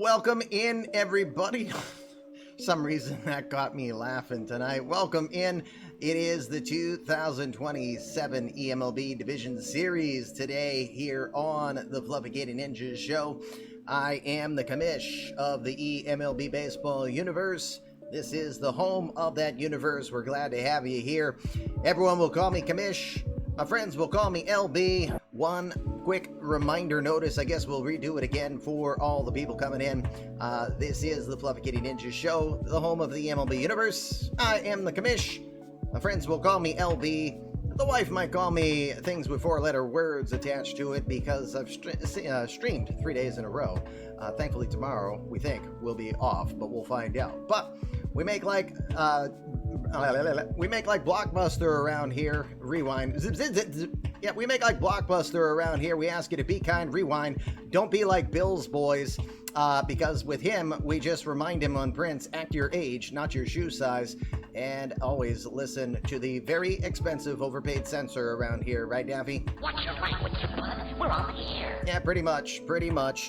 Welcome in, everybody. Some reason that got me laughing tonight. Welcome in. It is the 2027 eMLB Division Series today here on the Flufficated Ninjas Show. I am the commish of the eMLB Baseball Universe. This is the home of that universe. We're glad to have you here. Everyone will call me commish. My friends will call me LB. One quick reminder notice, I guess we'll redo it again for all the people coming in. This is the Flufficated Ninjas Show, the home of the MLB Universe. I am the commish. My friends will call me LB. The wife might call me things with four-letter words attached to it because I've streamed 3 days in a row. Thankfully tomorrow, we think, we'll be off, but we'll find out. But we make like Blockbuster around here. Rewind. Zip, zip, zip, zip. Yeah, we make like Blockbuster around here. We ask you to be kind, rewind. Don't be like Bill's boys, because with him, we just remind him on Prince, act your age, not your shoe size, and always listen to the very expensive, overpaid censor around here. Right, Daffy? Watch your language, bud. We're on the air. Yeah, pretty much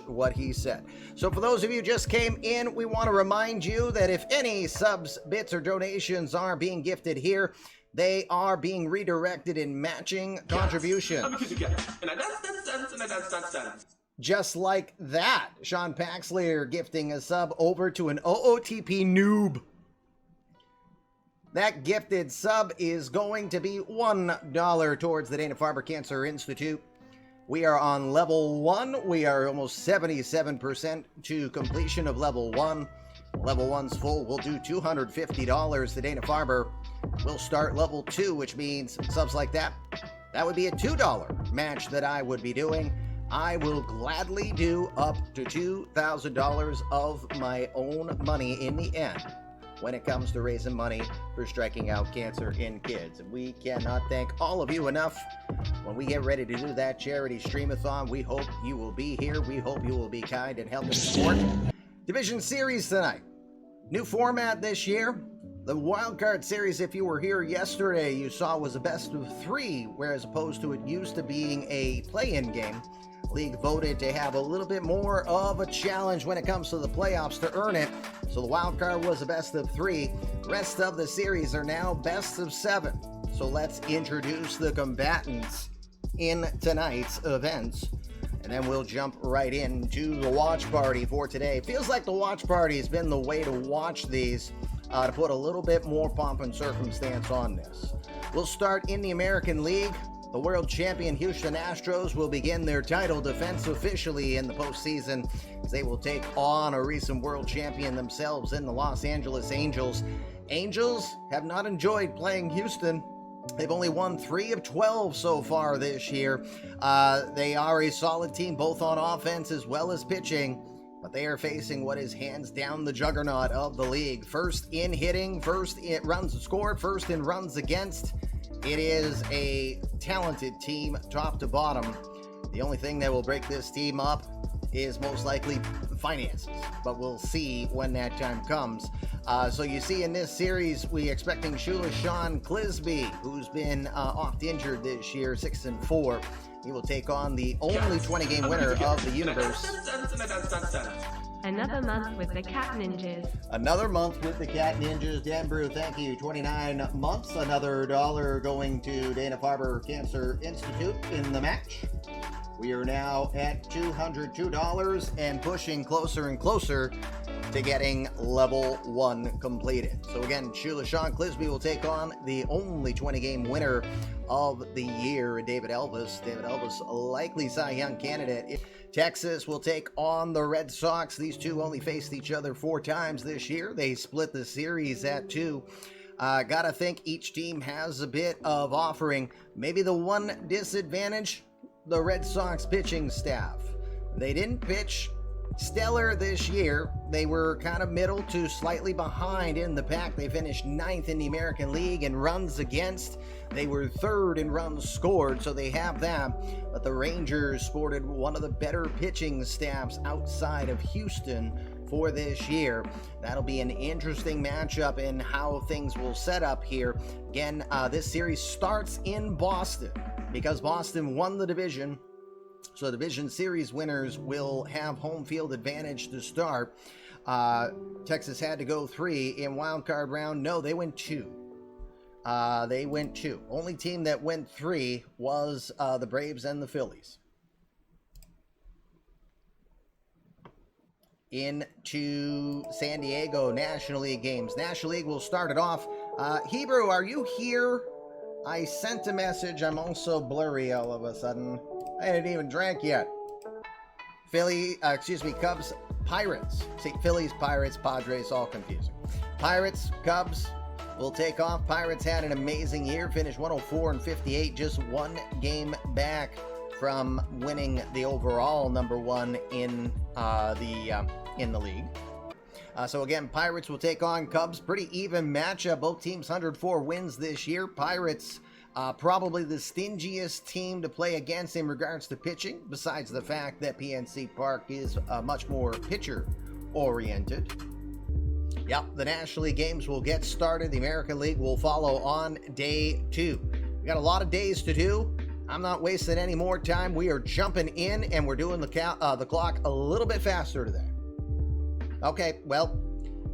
what he said. So for those of you who just came in, we want to remind you that if any subs, bits, or donations are being gifted here, they are being redirected in matching contributions. Just like that. Sean Paxley gifting a sub over to an OOTP noob. That gifted sub is going to be $1 towards the Dana-Farber Cancer Institute. We are on level 1. We are almost 77% to completion of level 1. Level 1's full. We'll do $250 to Dana-Farber. We'll start level 2, which means subs like that. That would be a $2 match that I would be doing. I will gladly do up to $2,000 of my own money in the end when it comes to raising money for striking out cancer in kids. And we cannot thank all of you enough. When we get ready to do that charity streamathon, we hope you will be here. We hope you will be kind and help us support Division Series tonight. New format this year. The wildcard series, if you were here yesterday, you saw was a best of 3, whereas opposed to it used to being a play-in game. League voted to have a little bit more of a challenge when it comes to the playoffs to earn it. So the wild card was a best of 3. Rest of the series are now best of 7. So let's introduce the combatants in tonight's events. And then we'll jump right into the watch party for today. Feels like the watch party has been the way to watch these, to put a little bit more pomp and circumstance on this. We'll start in the American League. The world champion Houston Astros will begin their title defense officially in the postseason as they will take on a recent world champion themselves in the Los Angeles Angels. Angels have not enjoyed playing Houston. They've only won 3 of 12 so far this year. They are a solid team both on offense as well as pitching, but they are facing what is hands down the juggernaut of the league. First in hitting, first in runs scored, first in runs against. It is a talented team, top to bottom. The only thing that will break this team up is most likely finances, but we'll see when that time comes. So you see in this series, we expecting Sean Clisby, who's been oft injured this year, 6-4. He will take on the only 20-game winner of the universe. Another month with the Cat Ninjas. Another month with the Cat Ninjas. Dan Brew, thank you. 29 months. Another $1 going to Dana-Farber Cancer Institute in the match. We are now at $202 and pushing closer and closer to getting level 1 completed. So again, Sean Clisby will take on the only 20-game winner of the year, David Elvis. David Elvis, a likely Cy Young candidate. Texas will take on the Red Sox. These two only faced each other 4 times this year. They split the series at 2. Gotta think each team has a bit of offering. Maybe the one disadvantage, the Red Sox pitching staff. They didn't pitch stellar this year. They were kind of middle to slightly behind in the pack. They finished 9th in the American League in runs against. They were 3rd in runs scored, so they have that. But the Rangers sported one of the better pitching staffs outside of Houston for this year. That'll be an interesting matchup in how things will set up here. Again, this series starts in Boston because Boston won the division So Division Series winners will have home field advantage to start. Texas had to go 3 in wild card round. No, they went 2. They went 2. Only team that went 3 was the Braves and the Phillies. Into San Diego National League games. National League will start it off. Hebrew, are you here? I sent a message. I'm also blurry all of a sudden. I hadn't even drank yet. Cubs, Pirates. See, Phillies, Pirates, Padres, all confusing. Pirates, Cubs will take off. Pirates had an amazing year, finished 104-58, just one game back from winning the overall number 1 in the league. So again, Pirates will take on Cubs. Pretty even matchup. Both teams 104 wins this year. Pirates probably the stingiest team to play against in regards to pitching, besides the fact that PNC Park is much more pitcher-oriented. Yep, the National League games will get started. The American League will follow on day 2. We got a lot of days to do. I'm not wasting any more time. We are jumping in, and we're doing the clock a little bit faster today. Okay, well,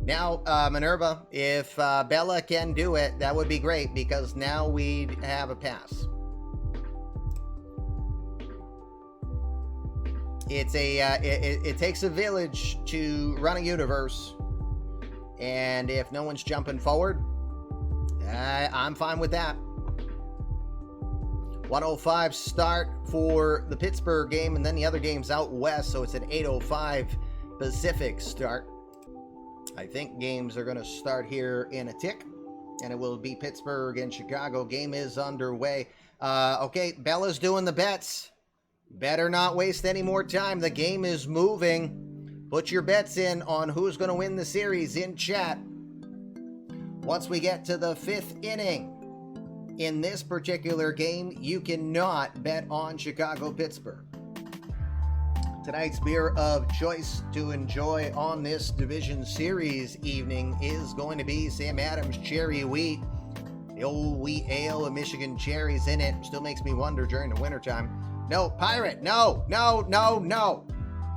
now, Minerva, if Bella can do it, that would be great, because now we have a pass. It's it takes a village to run a universe, and if no one's jumping forward, I'm fine with that. 1:05 start for the Pittsburgh game, and then the other game's out west, so it's an 8:05 Pacific start. I think games are going to start here in a tick, and it will be Pittsburgh and Chicago. Game is underway. Okay, Bella's doing the bets. Better not waste any more time. The game is moving. Put your bets in on who's going to win the series in chat. Once we get to the 5th inning in this particular game, you cannot bet on Chicago-Pittsburgh. Tonight's beer of choice to enjoy on this Division Series evening is going to be Sam Adams Cherry Wheat. The old wheat ale with Michigan cherries in it. Still makes me wonder during the wintertime. No, Pirate, no.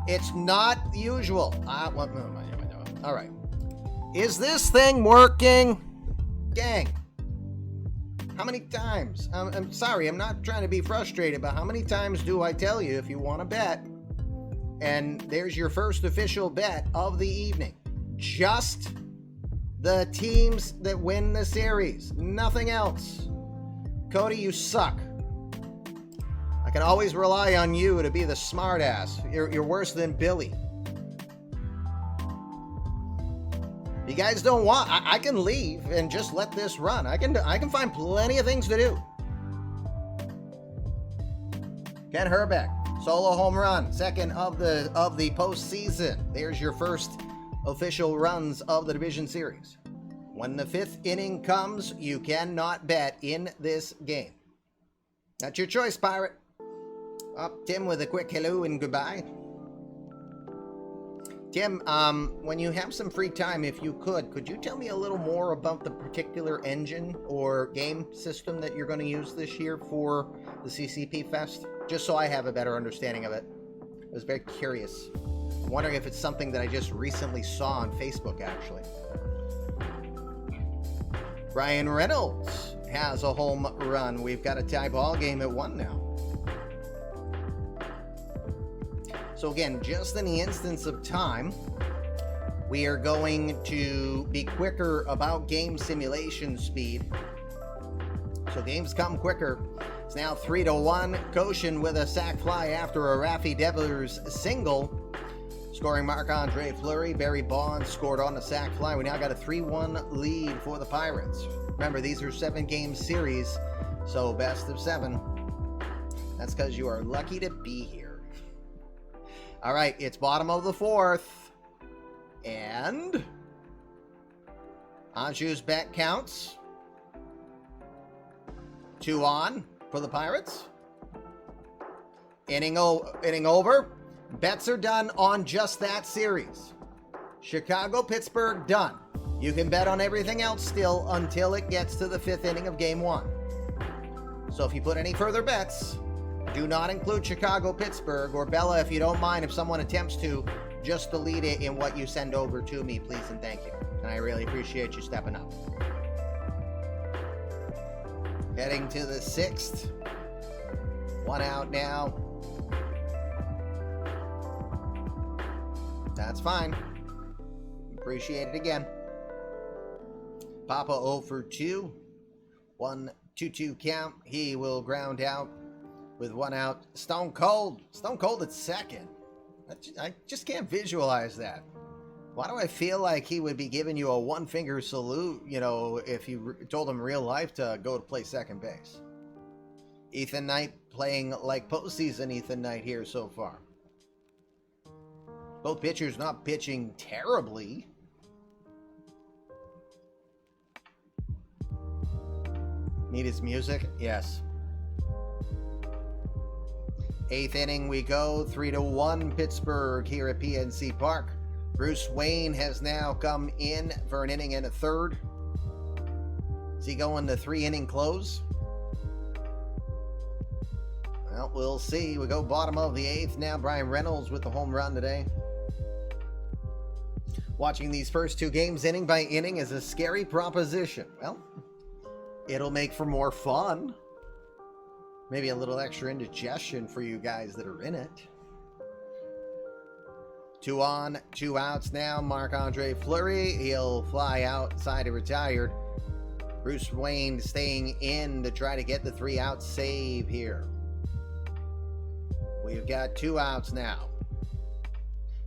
It's not usual. All right. Is this thing working? Gang. How many times? I'm sorry, I'm not trying to be frustrated, but how many times do I tell you if you want to bet? And there's your first official bet of the evening. Just the teams that win the series. Nothing else. Cody, you suck. I can always rely on you to be the smartass. You're worse than Billy. If you guys don't want, I can leave and just let this run. I can find plenty of things to do. Ken Herbeck. Solo home run, second of the postseason. There's your first official runs of the Division Series. When the 5th inning comes, you cannot bet in this game. That's your choice, Pirate. Tim with a quick hello and goodbye. Tim, when you have some free time, if you could you tell me a little more about the particular engine or game system that you're going to use this year for the CCP Fest? Just so I have a better understanding of it. I was very curious. I'm wondering if it's something that I just recently saw on Facebook, actually. Brian Reynolds has a home run. We've got a tie ball game at 1 now. So again, just in the instance of time, we are going to be quicker about game simulation speed. So games come quicker. It's now 3-1. Koshin with a sac fly after a Rafi Devers single. Scoring Marc-Andre Fleury. Barry Bonds scored on the sac fly. We now got a 3-1 lead for the Pirates. Remember, these are 7-game series, so best of 7. That's because you are lucky to be here. All right, it's bottom of the 4th. And Anju's bet counts. 2 on for the Pirates. Inning over. Bets are done on just that series. Chicago-Pittsburgh done. You can bet on everything else still until it gets to the 5th inning of Game 1. So if you put any further bets, Do not include Chicago, Pittsburgh, or Bella, if you don't mind, if someone attempts to, just delete it in what you send over to me, please and thank you. And I really appreciate you stepping up. Heading to the 6th. 1 out now. That's fine. Appreciate it again. Papa 0 for 2. 1-2-2 count. He will ground out with 1 out. Stone Cold. Stone Cold at second. I just can't visualize that. Why do I feel like he would be giving you a one-finger salute, you know, if you told him real life to go to play second base? Ethan Knight playing like postseason Ethan Knight here so far. Both pitchers not pitching terribly. Need his music? Yes. 8th inning we go. 3-1 Pittsburgh here at PNC Park. Bruce Wayne has now come in for an inning and a third. Is he going to 3-inning close? Well, we'll see. We go bottom of the 8th now. Brian Reynolds with the home run today. Watching these first 2 games inning by inning is a scary proposition. Well, it'll make for more fun. Maybe a little extra indigestion for you guys that are in it. 2 on, 2 outs now. Marc-Andre Fleury, he'll fly outside of retired. Bruce Wayne staying in to try to get the 3-out save here. We've got 2 outs now.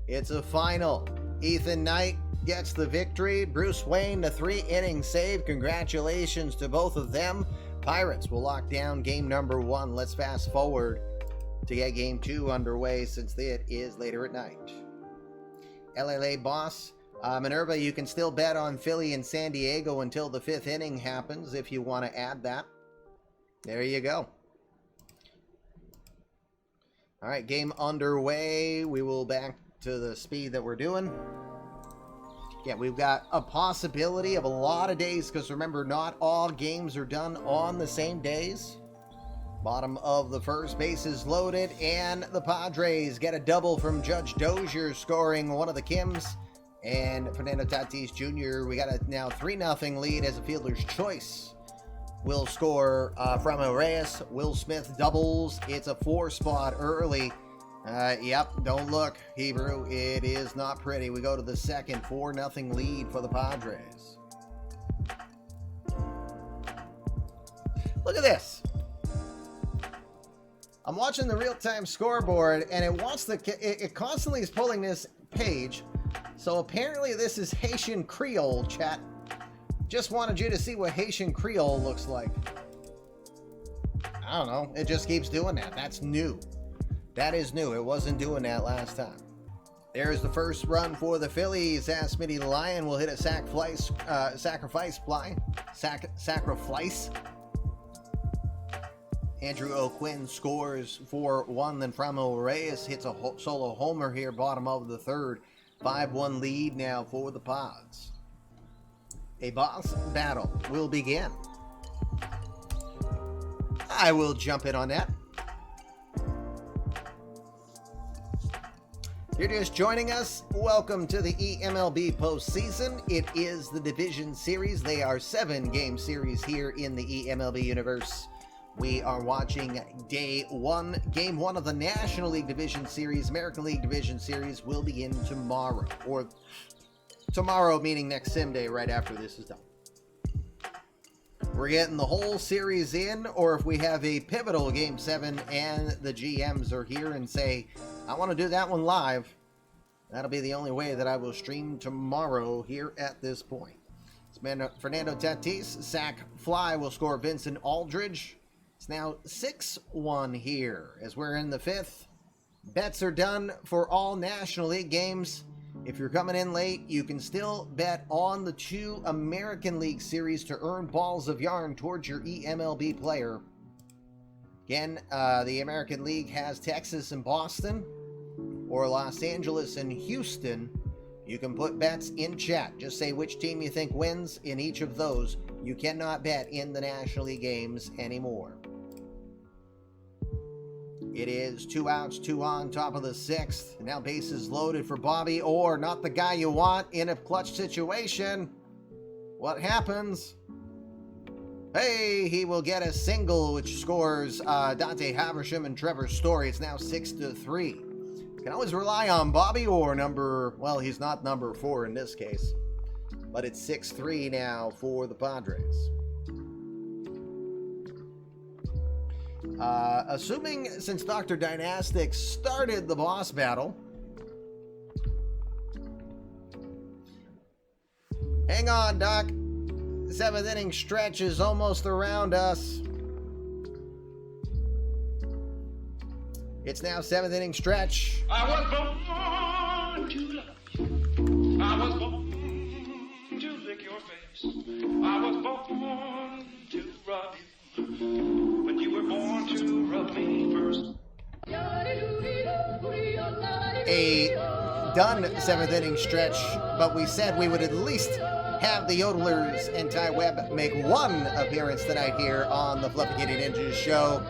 It's a final. Ethan Knight gets the victory. Bruce Wayne, the 3-inning save. Congratulations to both of them. Pirates will lock down game number 1. Let's fast forward to get game 2 underway since it is later at night. LLA boss, Minerva, you can still bet on Philly and San Diego until the 5th inning happens if you want to add that. There you go. All right, game underway. We will back to the speed that we're doing. Yeah, we've got a possibility of a lot of days because remember, not all games are done on the same days. Bottom of the 1st, bases loaded, and the Padres get a double from Judge Dozier, scoring one of the Kims. And Fernando Tatis Jr., we got a now 3-0 lead as a fielder's choice. Will score from Reyes. Will Smith doubles. It's a 4-spot early. Yep, don't look, Hebrew. It is not pretty. We go to the 2nd, 4-0 lead for the Padres. Look at this. I'm watching the real-time scoreboard, and it constantly is pulling this page. So apparently this is Haitian Creole, chat. Just wanted you to see what Haitian Creole looks like. I don't know. It just keeps doing that. That's new. That is new. It wasn't doing that last time. There's the first run for the Phillies. As Smitty the Lion will hit a sacrifice fly. Sacrifice. Andrew O'Quinn scores for 1. Then Framil Reyes hits a solo homer here, bottom of the 3rd. 5-1 lead now for the Pods. A boss battle will begin. I will jump in on that. You're just joining us. Welcome to the eMLB postseason. It is the Division Series. They are 7-game series here in the eMLB universe. We are watching day 1. Game 1 of the National League Division Series. American League Division Series will begin tomorrow. Or tomorrow, meaning next sim day, right after this is done. We're getting the whole series in, or if we have a pivotal Game 7 and the GMs are here and say, I want to do that one live, that'll be the only way that I will stream tomorrow here at this point. It's been Fernando Tatis. Sac fly will score Vincent Aldridge. It's now 6-1 here as we're in the 5th. Bets are done for all National League games. If you're coming in late, you can still bet on the 2 American League series to earn balls of yarn towards your eMLB player. Again, the American League has Texas and Boston, or Los Angeles and Houston. You can put bets in chat. Just say which team you think wins in each of those. You cannot bet in the National League games anymore. It is 2 outs, 2 on, top of the 6th. Now bases loaded for Bobby Orr, not the guy you want in a clutch situation. What happens? Hey, he will get a single, which scores Dante Haversham and Trevor Story. It's now 6-3. You can always rely on Bobby Orr, well, he's not number 4 in this case. But it's 6-3 now for the Padres. Assuming since Dr. Dynastic started the boss battle. Hang on, Doc. The 7th inning stretch is almost around us. It's now 7th inning stretch. I was born to love you. I was born to lick your face. I was born to rub you. But you were born to rub me first. A done 7th inning stretch, but we said we would at least have the Yodelers and Ty Webb make one appearance tonight here on the Fluffy Kitty Ninjas show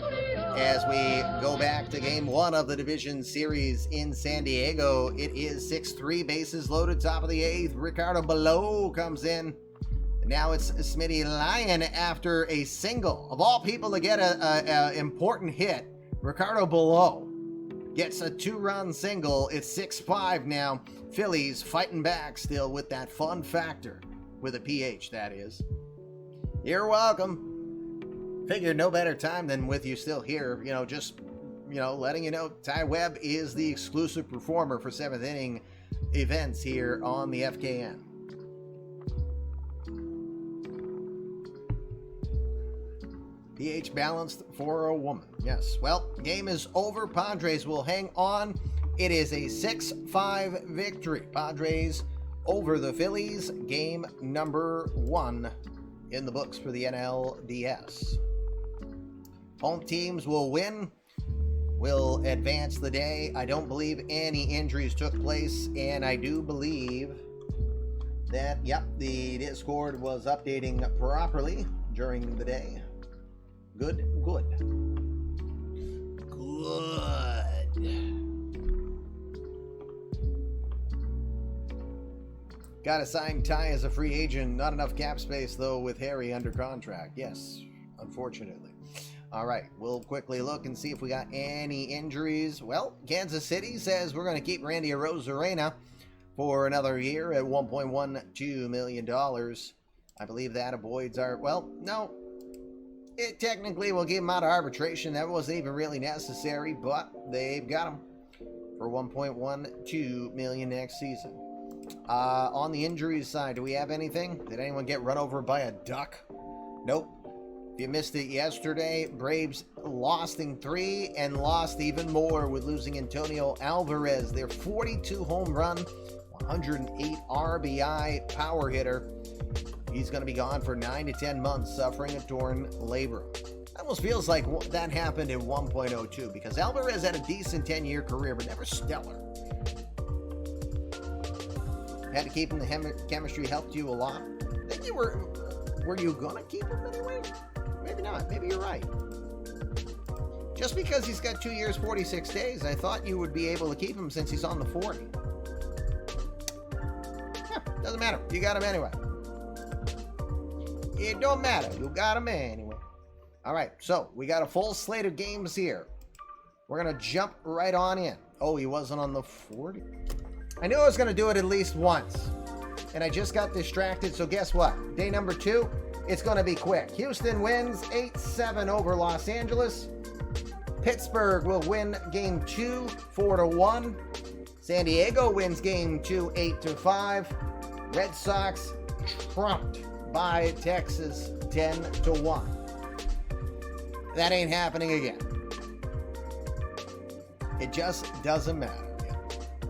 as we go back to game 1 of the division series in San Diego. It is 6-3, bases loaded, top of the 8th. Ricardo Below comes in. Now it's Smitty Lyon after a single. Of all people to get a important hit, Ricardo Below gets a 2-run single. It's 6-5 now. Phillies fighting back still with that fun factor. With a PH, that is. You're welcome. Figured no better time than with you still here. Letting you know Ty Webb is the exclusive performer for 7th inning events here on the FKN. PH balanced for a woman. Yes. Well, game is over. Padres will hang on. It is a 6-5 victory. Padres over the Phillies. Game number 1 in the books for the NLDS. Home teams will win. Will advance the day. I don't believe any injuries took place, and I do believe that, the Discord was updating properly during the day. Good. Got to sign Ty as a free agent. Not enough cap space, though, with Harry under contract. Yes, unfortunately. All right, we'll quickly look and see if we got any injuries. Well, Kansas City says we're going to keep Randy Arozarena for another year at $1.12 million. I believe that avoids our... Well, no. It technically will give him out of arbitration. That wasn't even really necessary, but they've got him for $1.12 million next season. On the injuries side, do we have anything? Did anyone get run over by a duck? Nope. If you missed it yesterday, Braves lost in 3 and lost even more with losing Antonio Alvarez, their 42 home run, 108 RBI power hitter. He's going to be gone for 9 to 10 months, suffering a torn labrum. It almost feels like that happened in 1.02 because Alvarez had a decent 10-year career, but never stellar. Had to keep him. The chemistry helped you a lot. I think you were you going to keep him anyway? Maybe not. Maybe you're right. Just because he's got 2 years, 46 days, I thought you would be able to keep him since he's on the 40. Yeah, doesn't matter. You got him anyway. It don't matter. You got him anyway. All right, so we got a full slate of games here. We're going to jump right on in. Oh, he wasn't on the 40. I knew I was going to do it at least once, and I just got distracted, so guess what? Day number 2, it's going to be quick. Houston wins 8-7 over Los Angeles. Pittsburgh will win Game 2, 4-1. San Diego wins Game 2, 8-5. Red Sox trumped by Texas 10-1. That ain't happening again. It just doesn't matter. Yeah,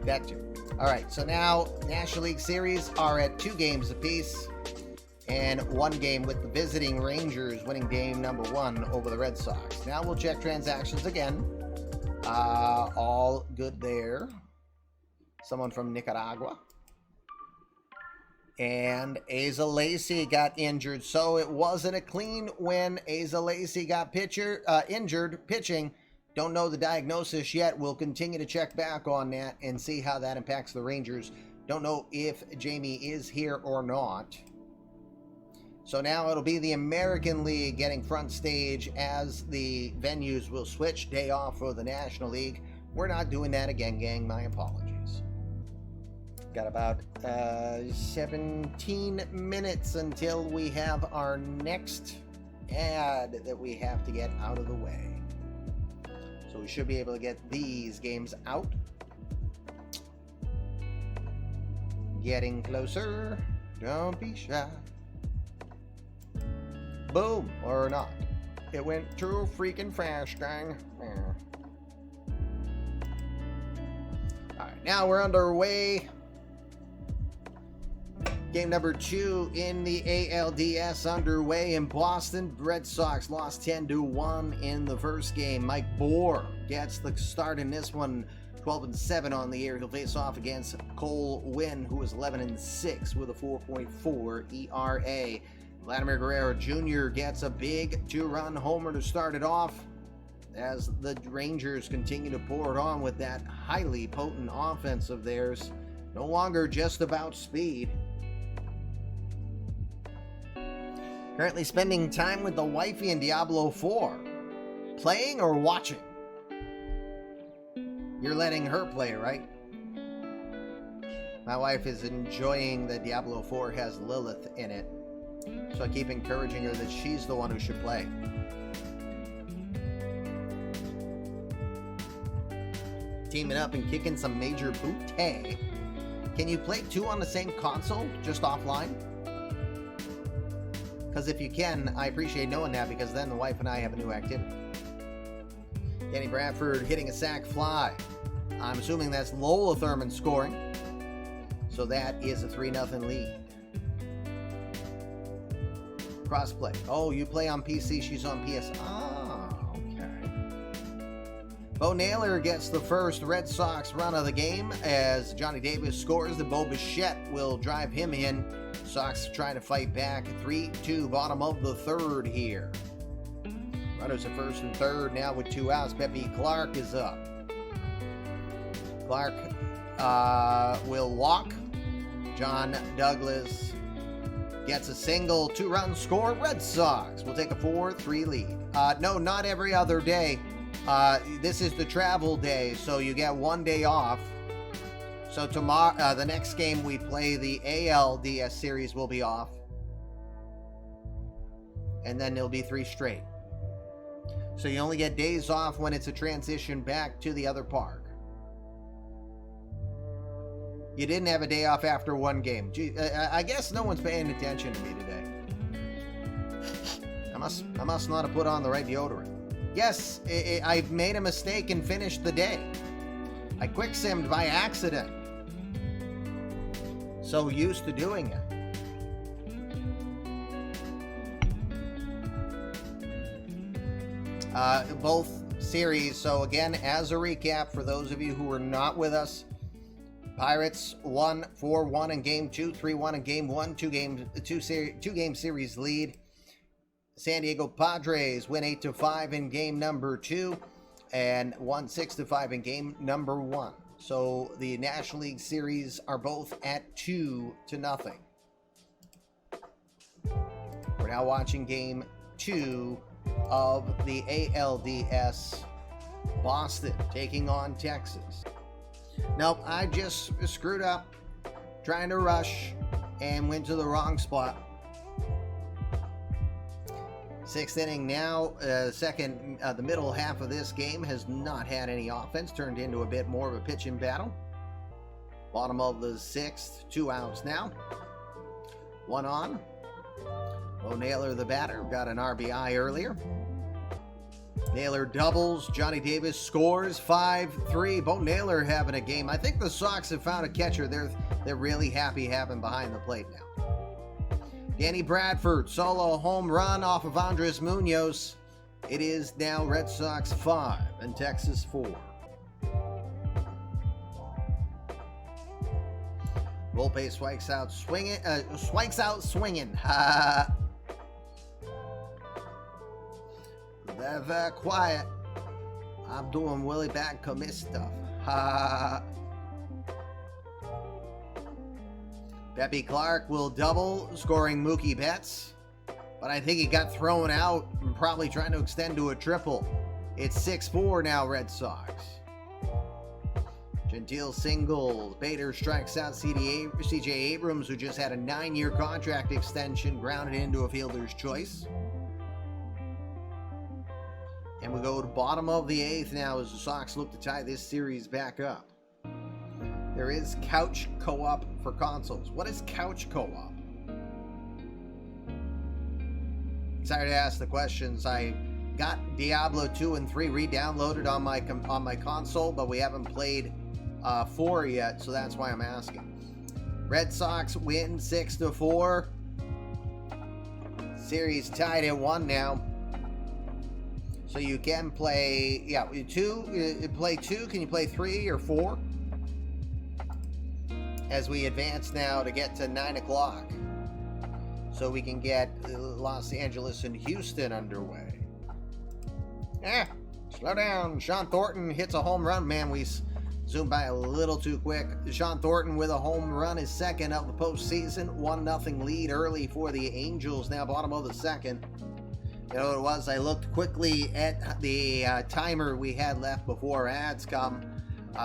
that too. All right, so now National League Series are at 2 games apiece and 1 game with the visiting Rangers winning game number 1 over the Red Sox. Now we'll check transactions again. All good there. Someone from Nicaragua. And Asa Lacy got injured, so it wasn't a clean win. Asa Lacy got injured pitching Don't know the diagnosis yet. We'll continue to check back on that and see how that impacts the Rangers. Don't know if Jamie is here or not. So now it'll be the American League getting front stage as the venues will switch. Day off for the National League. We're not doing that again, gang. My apologies. Got about 17 minutes until we have our next ad that we have to get out of the way. So we should be able to get these games out. Getting closer. Don't be shy. Boom, or not. It went too freaking fast, gang. Alright, now we're underway. Game number 2 in the ALDS underway in Boston. Red Sox lost 10-1 in the first game. Mike Bohr gets the start in this one. 12-7 on the year. He'll face off against Cole Winn, who is 11-6 with a 4.4 ERA. Vladimir Guerrero Jr. gets a big 2-run homer to start it off as the Rangers continue to pour it on with that highly potent offense of theirs. No longer just about speed. Currently spending time with the wifey in Diablo 4. Playing or watching? You're letting her play, right? My wife is enjoying that Diablo 4 has Lilith in it. So I keep encouraging her that she's the one who should play. Teaming up and kicking some major bootay. Can you play 2 on the same console, just offline? Because if you can, I appreciate knowing that, because then the wife and I have a new activity. Danny Bradford hitting a sac fly. I'm assuming that's Lola Thurman scoring. So that is a 3-0 lead. Crossplay. Oh, you play on PC, she's on PS. Ah, okay. Bo Naylor gets the first Red Sox run of the game as Johnny Davis scores. The Bo Bichette will drive him in. Sox trying to fight back. 3-2, bottom of the third here. Runners at first and third now with 2 outs. Pepe Clark is up. Clark will walk. John Douglas gets a single, 2-run score. Red Sox will take a 4-3 lead. No, not every other day. This is the travel day, so you get 1 day off. So tomorrow, the next game we play, the ALDS series, will be off. And then there'll be 3 straight. So you only get days off when it's a transition back to the other park. You didn't have a day off after 1 game. Gee, I guess no one's paying attention to me today. I must not have put on the right deodorant. Yes, I made a mistake and finished the day. I quick-simmed by accident. So used to doing it. Both series. So again, as a recap, for those of you who were not with us, Pirates won 4-1 in game 2, 3-1 in game 1, two game series lead. San Diego Padres win 8-5 in game number 2 and won 6-5 in game number 1. So the National League series are both at 2-0. We're now watching game 2 of the ALDS. Boston taking on Texas. Nope, I just screwed up trying to rush and went to the wrong spot. 6th inning now. The middle half of this game has not had any offense, turned into a bit more of a pitching battle. Bottom of the 6th, 2 outs now. 1 on. Bo Naylor, the batter, got an RBI earlier. Naylor doubles. Johnny Davis scores 5-3. Bo Naylor having a game. I think the Sox have found a catcher they're really happy having behind the plate now. Danny Bradford, solo home run off of Andres Munoz. It is now Red Sox 5 and Texas 4. Volpe swikes out swinging. They're very quiet. I'm doing Willie back commit stuff. Ha. Pepe Clark will double, scoring Mookie Betts. But I think he got thrown out and probably trying to extend to a triple. It's 6-4 now, Red Sox. Gentile singles. Bader strikes out C.J. Abrams, who just had a 9-year contract extension, grounded into a fielder's choice. And we go to bottom of the 8th now as the Sox look to tie this series back up. There is couch co-op for consoles. What is couch co-op? Excited to ask the questions. I got Diablo 2 and 3 re-downloaded on my console, but we haven't played 4 yet, so that's why I'm asking. Red Sox win 6-4. Series tied at 1 now. So you can play, play 2. Can you play 3 or 4? As we advance now to get to 9 o'clock. So we can get Los Angeles and Houston underway. Slow down. Sean Thornton hits a home run. Man, we zoomed by a little too quick. Sean Thornton with a home run is second of the postseason. 1-0 lead early for the Angels. Now bottom of the second. You know what it was? I looked quickly at the timer we had left before ads come.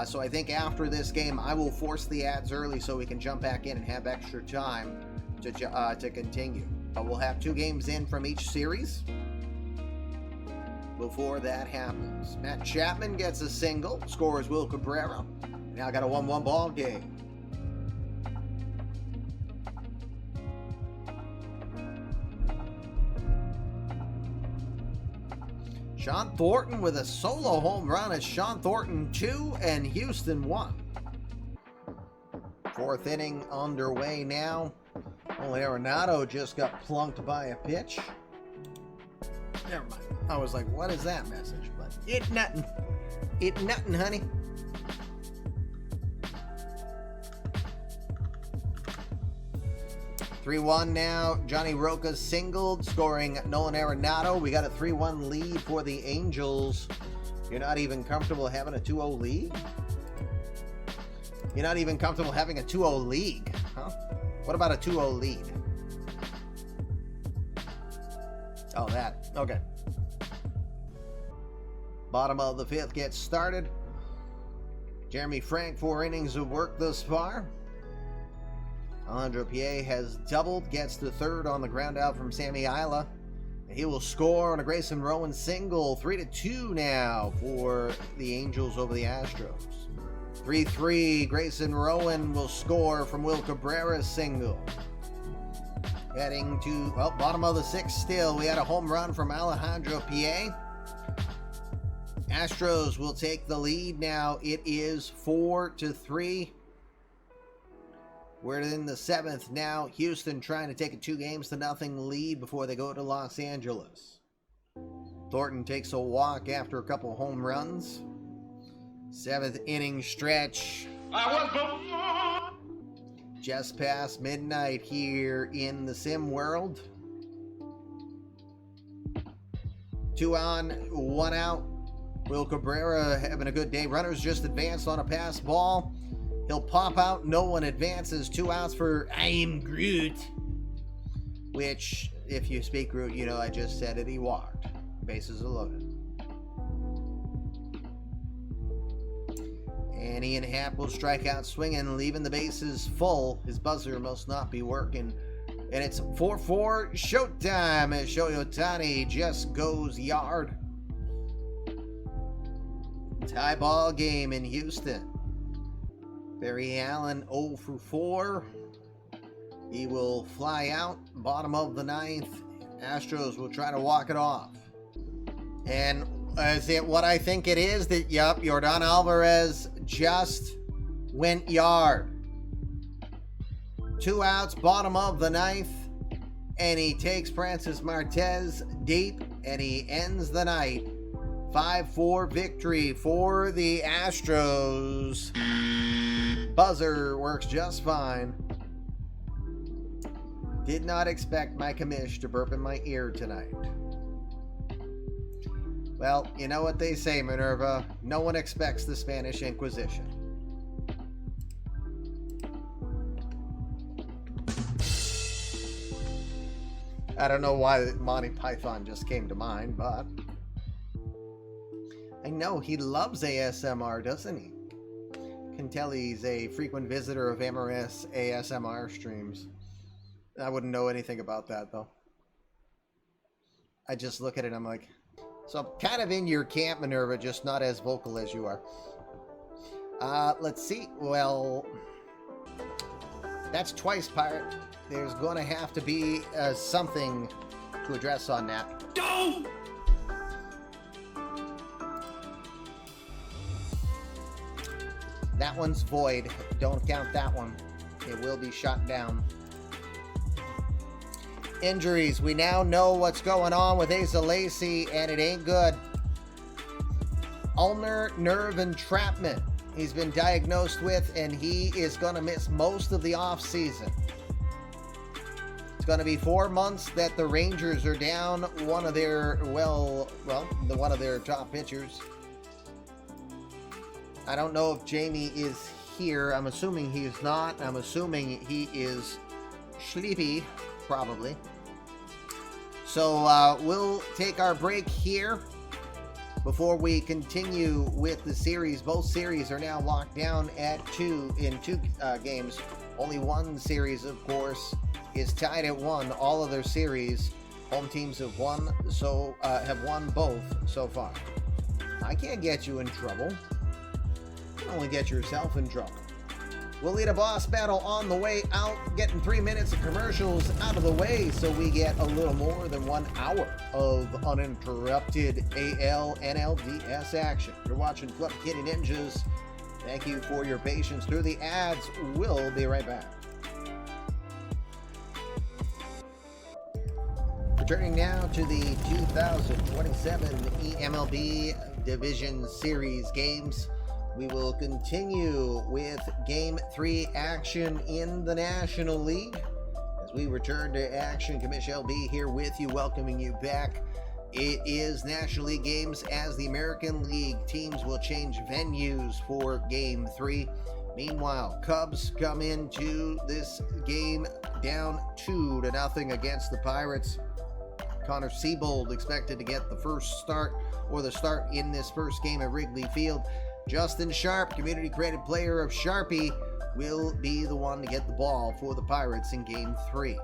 So I think after this game, I will force the ads early so we can jump back in and have extra time to continue. But we'll have 2 games in from each series before that happens. Matt Chapman gets a single, scores Will Cabrera. Now got a 1-1 ball game. Sean Thornton with a solo home run. It's Sean Thornton 2 and Houston 1. 4th inning underway now. Only Arenado just got plunked by a pitch. Never mind. I was like, what is that message? But it nothing. It nothing, honey. (3-1) now. Johnny Roca singled, scoring Nolan Arenado. We got a 3-1 lead for the Angels. You're not even comfortable having a 2-0 lead? You're not even comfortable having a 2-0 league, huh? What about a 2-0 lead? Oh, that. Okay. Bottom of the 5th gets started. Jeremy Frank, 4 innings of work thus far. Alejandro Pierre has doubled, gets the 3rd on the ground out from Sammy Isla. He will score on a Grayson Rowan single. 3-2 now for the Angels over the Astros. 3-3, Grayson Rowan will score from Will Cabrera's single. Heading to, bottom of the 6th still. We had a home run from Alejandro Pierre. Astros will take the lead now. It is 4-3. We're in the 7th now. Houston trying to take a 2-0 lead before they go to Los Angeles. Thornton takes a walk after a couple home runs. 7th inning stretch. I was born. Just past midnight here in the sim world. 2 on, 1 out. Will Cabrera having a good day. Runners just advanced on a pass ball. He'll pop out. No one advances. 2 outs for I'm Groot. Which, if you speak Groot, you know I just said it. He walked. Bases are loaded. And Ian Happ will strike out swinging, leaving the bases full. His buzzer must not be working. And it's 4-4 showtime as Shohei Ohtani just goes yard. Tie ball game in Houston. Barry Allen 0 for 4. He will fly out. Bottom of the 9th. Astros will try to walk it off. And is it what I think it is? That, yup, Yordan Alvarez just went yard. 2 outs, bottom of the 9th. And he takes Francis Martez deep. And he ends the night. 5-4 victory for the Astros. Buzzer works just fine. Did not expect my commish to burp in my ear tonight. Well, you know what they say, Minerva. No one expects the Spanish Inquisition. I don't know why Monty Python just came to mind, but I know he loves ASMR, doesn't he? Can tell he's a frequent visitor of Amorous ASMR streams. I wouldn't know anything about that, though. I just look at it and I'm like, so I'm kind of in your camp, Minerva, just not as vocal as you are. Let's see. Well, that's twice pirate. There's going to have to be something to address on that. Don't! That one's void. Don't count that one. It will be shot down. Injuries. We now know what's going on with Asa Lacey, and it ain't good. Ulnar nerve entrapment. He's been diagnosed with, and he is going to miss most of the offseason. It's going to be 4 months that the Rangers are down one of their, one of their top pitchers. I don't know if Jamie is here. I'm assuming he's not. I'm assuming he is sleepy, probably. So we'll take our break here before we continue with the series. Both series are now locked down at two games. Only one series, of course, is tied at 1. All other series, home teams have won both so far. I can't get you in trouble. Only get yourself in trouble. We'll lead a boss battle on the way out, getting 3 minutes of commercials out of the way so we get a little more than 1 hour of uninterrupted AL NLDS action. You're watching Flip Kitty Ninjas. Thank you for your patience through the ads. We'll be right back. Returning now to the 2027 eMLB Division Series games. We will continue with Game 3 action in the National League. As we return to action, Commissioner LB here with you, welcoming you back. It is National League games as the American League teams will change venues for Game 3. Meanwhile, Cubs come into this game down 2-0 against the Pirates. Connor Siebold expected to get the first start, or the start in this first game at Wrigley Field. Justin Sharp, community credit player of Sharpie, will be the one to get the ball for the Pirates in Game 3.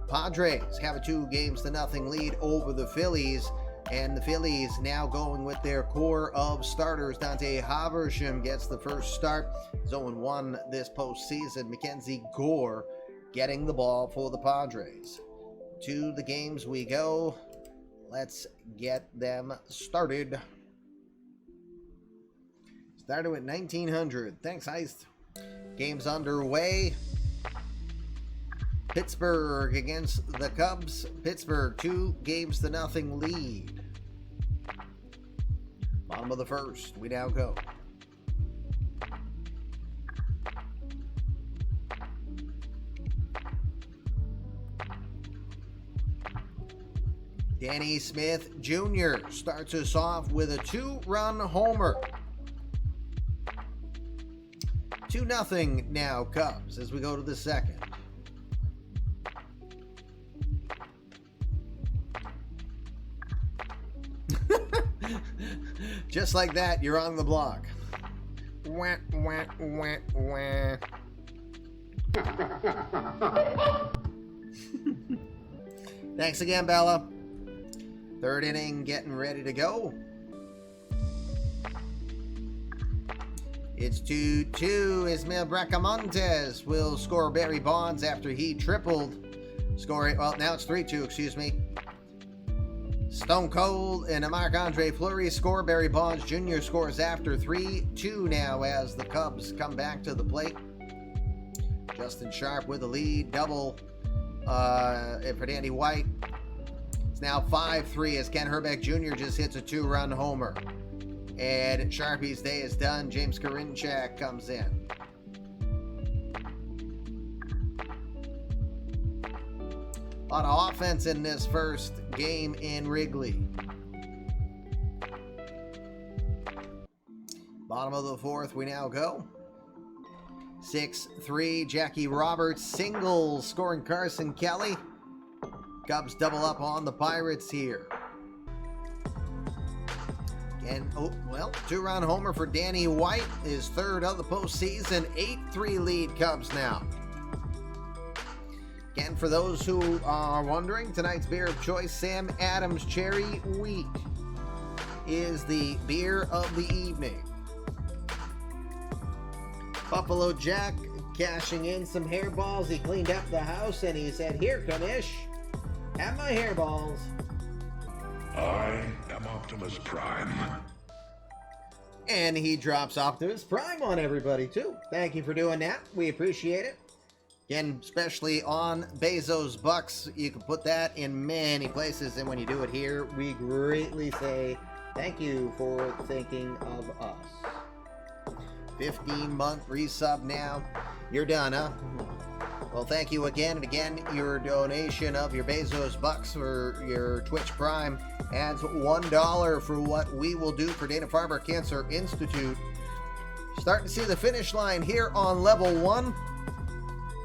Padres have a 2-0 lead over the Phillies, and the Phillies now going with their core of starters. Dante Haversham gets the first start. 0-1 this postseason. Mackenzie Gore getting the ball for the Padres. To the games we go. Let's get them started. Started at 1900. Thanks, Heist. Game's underway. Pittsburgh against the Cubs. Pittsburgh 2-0 lead. Bottom of the first. We now go. Danny Smith Jr. starts us off with a 2-run homer. 2-0 now Cubs as we go to the second. Just like that, you're on the block. Wah, wah, wah, wah. Thanks again, Bella. Third inning getting ready to go. It's 2-2. Ismael Bracamontes will score Barry Bonds after he tripled. Well, now it's 3-2, excuse me. Stone Cold and Marc-Andre Fleury score. Barry Bonds Jr. scores after 3-2 now as the Cubs come back to the plate. Justin Sharp with the lead. Double for Danny White. It's now 5-3 as Ken Herbeck Jr. just hits a 2-run homer. And Sharpie's day is done. James Karinchak comes in. A lot of offense in this first game in Wrigley. Bottom of the fourth, we now go. 6-3, Jackie Roberts singles, scoring Carson Kelly. Cubs double up on the Pirates here. And, two-run homer for Danny White, his third of the postseason. 8-3 lead Cubs now. Again, for those who are wondering, tonight's beer of choice, Sam Adams Cherry Wheat, is the beer of the evening. Buffalo Jack cashing in some hairballs. He cleaned up the house and he said, "Here, Kanish, have my hairballs." I am Optimus Prime. And he drops Optimus Prime on everybody, too. Thank you for doing that. We appreciate it. Again, especially on Bezos Bucks, you can put that in many places. And when you do it here, we greatly say thank you for thinking of us. 15-month resub now. You're done, huh? Well, thank you again and again. Your donation of your Bezos Bucks for your Twitch Prime adds $1 for what we will do for Dana-Farber Cancer Institute. Starting to see the finish line here on level 1.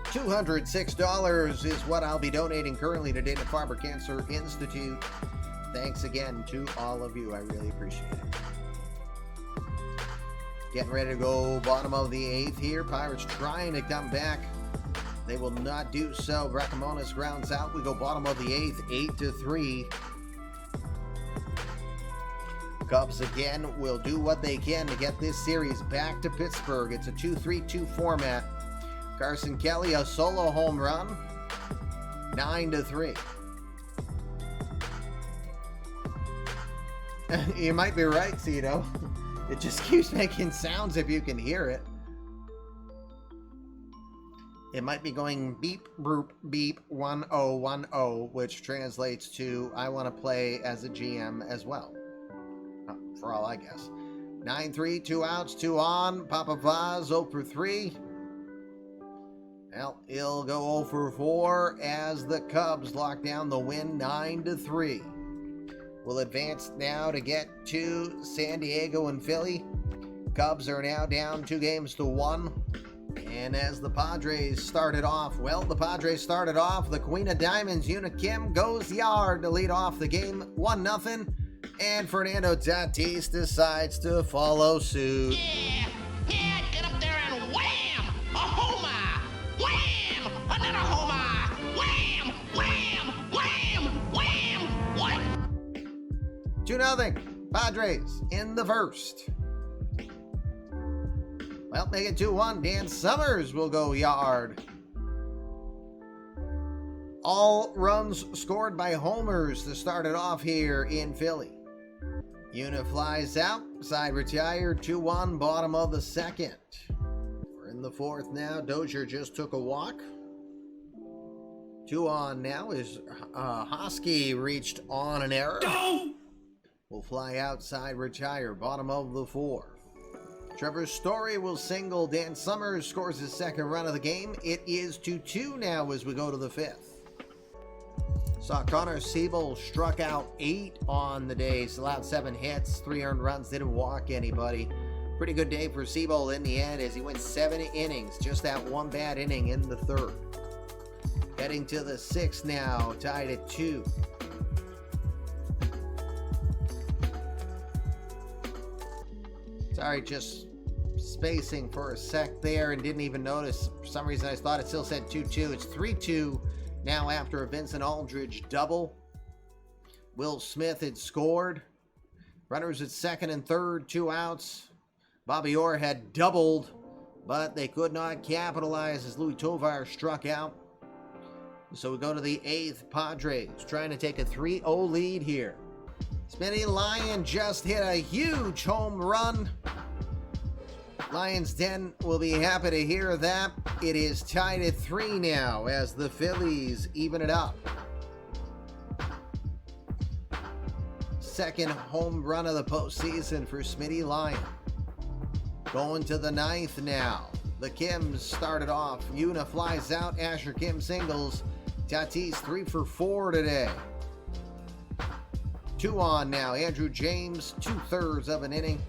$206 is what I'll be donating currently to Dana-Farber Cancer Institute. Thanks again to all of you. I really appreciate it. Getting ready to go bottom of the 8th here. Pirates trying to come back. They will not do so. Bracamonas grounds out. We go bottom of the 8th, 8-3. Cubs again will do what they can to get this series back to Pittsburgh. It's a 2-3-2 format. Carson Kelly, a solo home run. 9-3. You might be right, Cito. It just keeps making sounds if you can hear it. It might be going beep, boop, beep, 1010, which translates to I want to play as a GM as well. For all I guess. 9-3, 2 outs, 2 on. Papa Vaz 0 for 3. Well, he'll go 0 for 4 as the Cubs lock down the win 9-3. We'll advance now to get to San Diego and Philly. Cubs are now down 2-1. And as the Padres started off, the Queen of Diamonds, Una Kim, goes yard to lead off the game 1-0. And Fernando Tatis decides to follow suit. Yeah, get up there and wham! A homer! Wham! Another homer! Wham! Wham! Wham! Wham! What? 2-0. Padres in the first. Well, make it 2-1. Dan Summers will go yard. All runs scored by homers to start it off here in Philly. Una flies out, side retired, 2-1, bottom of the second. We're in the fourth now. Dozier just took a walk. 2 on now is Hosky reached on an error. Will fly outside, retire, bottom of the fourth. Trevor Story will single. Dan Summers scores his second run of the game. It is 2-2 now as we go to the fifth. Saw Connor Siebel struck out 8 on the day, still out 7 hits, 3 earned runs, didn't walk anybody. Pretty good day for Siebel in the end as he went 7 innings, just that one bad inning in the third. Heading to the sixth now, tied at 2. Sorry, just spacing for a sec there and didn't even notice. For some reason I thought it still said 2-2. It's 3-2 now after a Vincent Aldridge double. Will Smith had scored. Runners at second and third, 2 outs. Bobby Orr had doubled, but they could not capitalize as Louis Tovar struck out. So we go to the 8th. Padres trying to take a 3-0 lead here. Smitty Lyon just hit a huge home run. Lions Den will be happy to hear that. It is tied at 3 now as the Phillies even it up. Second home run of the postseason for Smitty Lyon. Going to the 9th now. The Kims started off. Una flies out. Asher Kim singles. Tatis 3 for 4 today. 2 on now. Andrew James, 2/3 of an inning.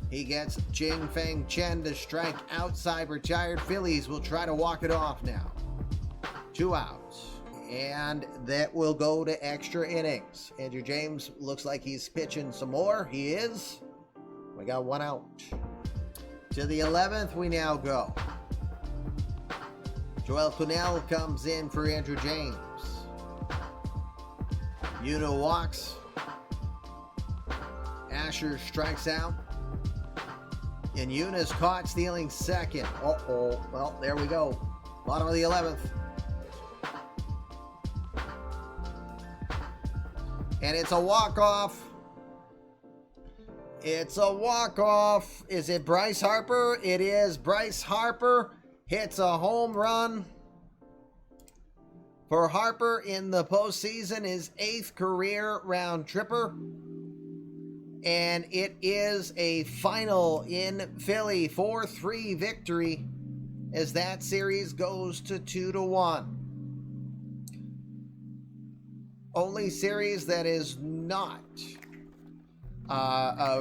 He gets Jing Feng Chen to strike outside. Retired. Phillies will try to walk it off now. 2 outs. And that will go to extra innings. Andrew James looks like he's pitching some more. He is. We got 1 out. To the 11th we now go. Joel Quinnell comes in for Andrew James. Yuna walks. Asher strikes out. And Yuna's caught stealing second. Uh-oh. Well, there we go. Bottom of the 11th. And it's a walk-off. It's a walk-off. Is it Bryce Harper? It is. Bryce Harper hits a home run. For Harper in the postseason, his 8th career round tripper. And it is a final in Philly 4-3 victory as that series goes to 2-1. Only series that is not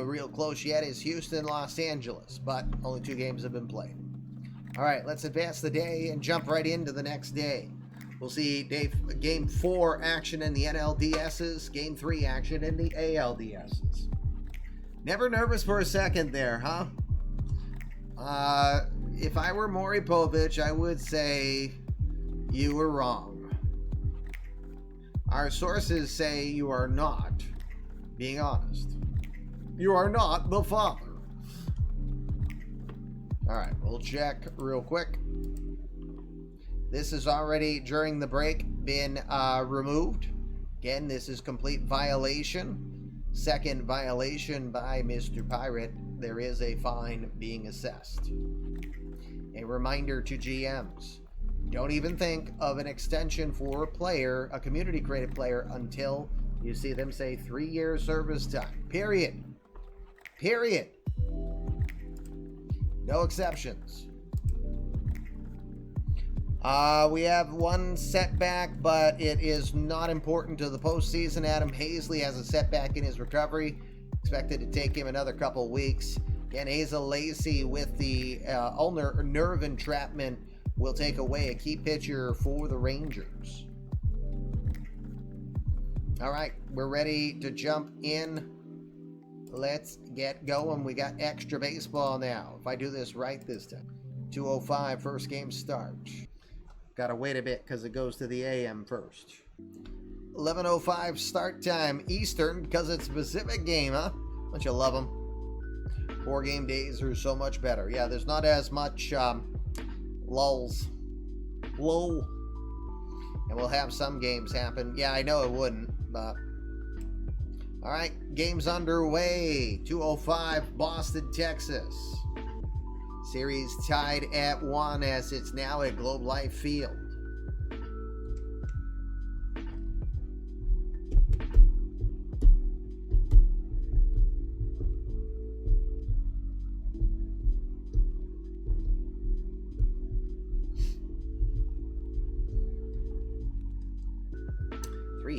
real close yet is Houston, Los Angeles, but only 2 games have been played. All right, let's advance the day and jump right into the next day. We'll see Game 4 action in the NLDSs, Game 3 action in the ALDSs. Never nervous for a second there, huh? If I were Maury Povich, I would say you were wrong. Our sources say you are not being honest. You are not the father. All right, we'll check real quick. This has already, during the break, been removed. Again, this is complete violation. Second violation by Mr. Pirate. There is a fine being assessed. A reminder to GMs. Don't even think of an extension for a player, a community created player, until you see them say 3 years service time. Period. Period. No exceptions. We have one setback, but it is not important to the postseason. Adam Hazley has a setback in his recovery. Expected to take him another couple weeks. Again, Hazel Lacey with the ulnar nerve entrapment will take away a key pitcher for the Rangers. All right, we're ready to jump in. Let's get going. We got extra baseball now. If I do this right this time. 2:05, first game start. Gotta wait a bit because it goes to the AM first. 11:05 start time Eastern because it's a Pacific game, huh? Don't you love them? 4 game days are so much better. Yeah, there's not as much lulls. Low. And we'll have some games happen. Yeah, I know it wouldn't, but... All right, game's underway. 2:05, Boston, Texas. Series tied at 1 as it's now at Globe Life Field.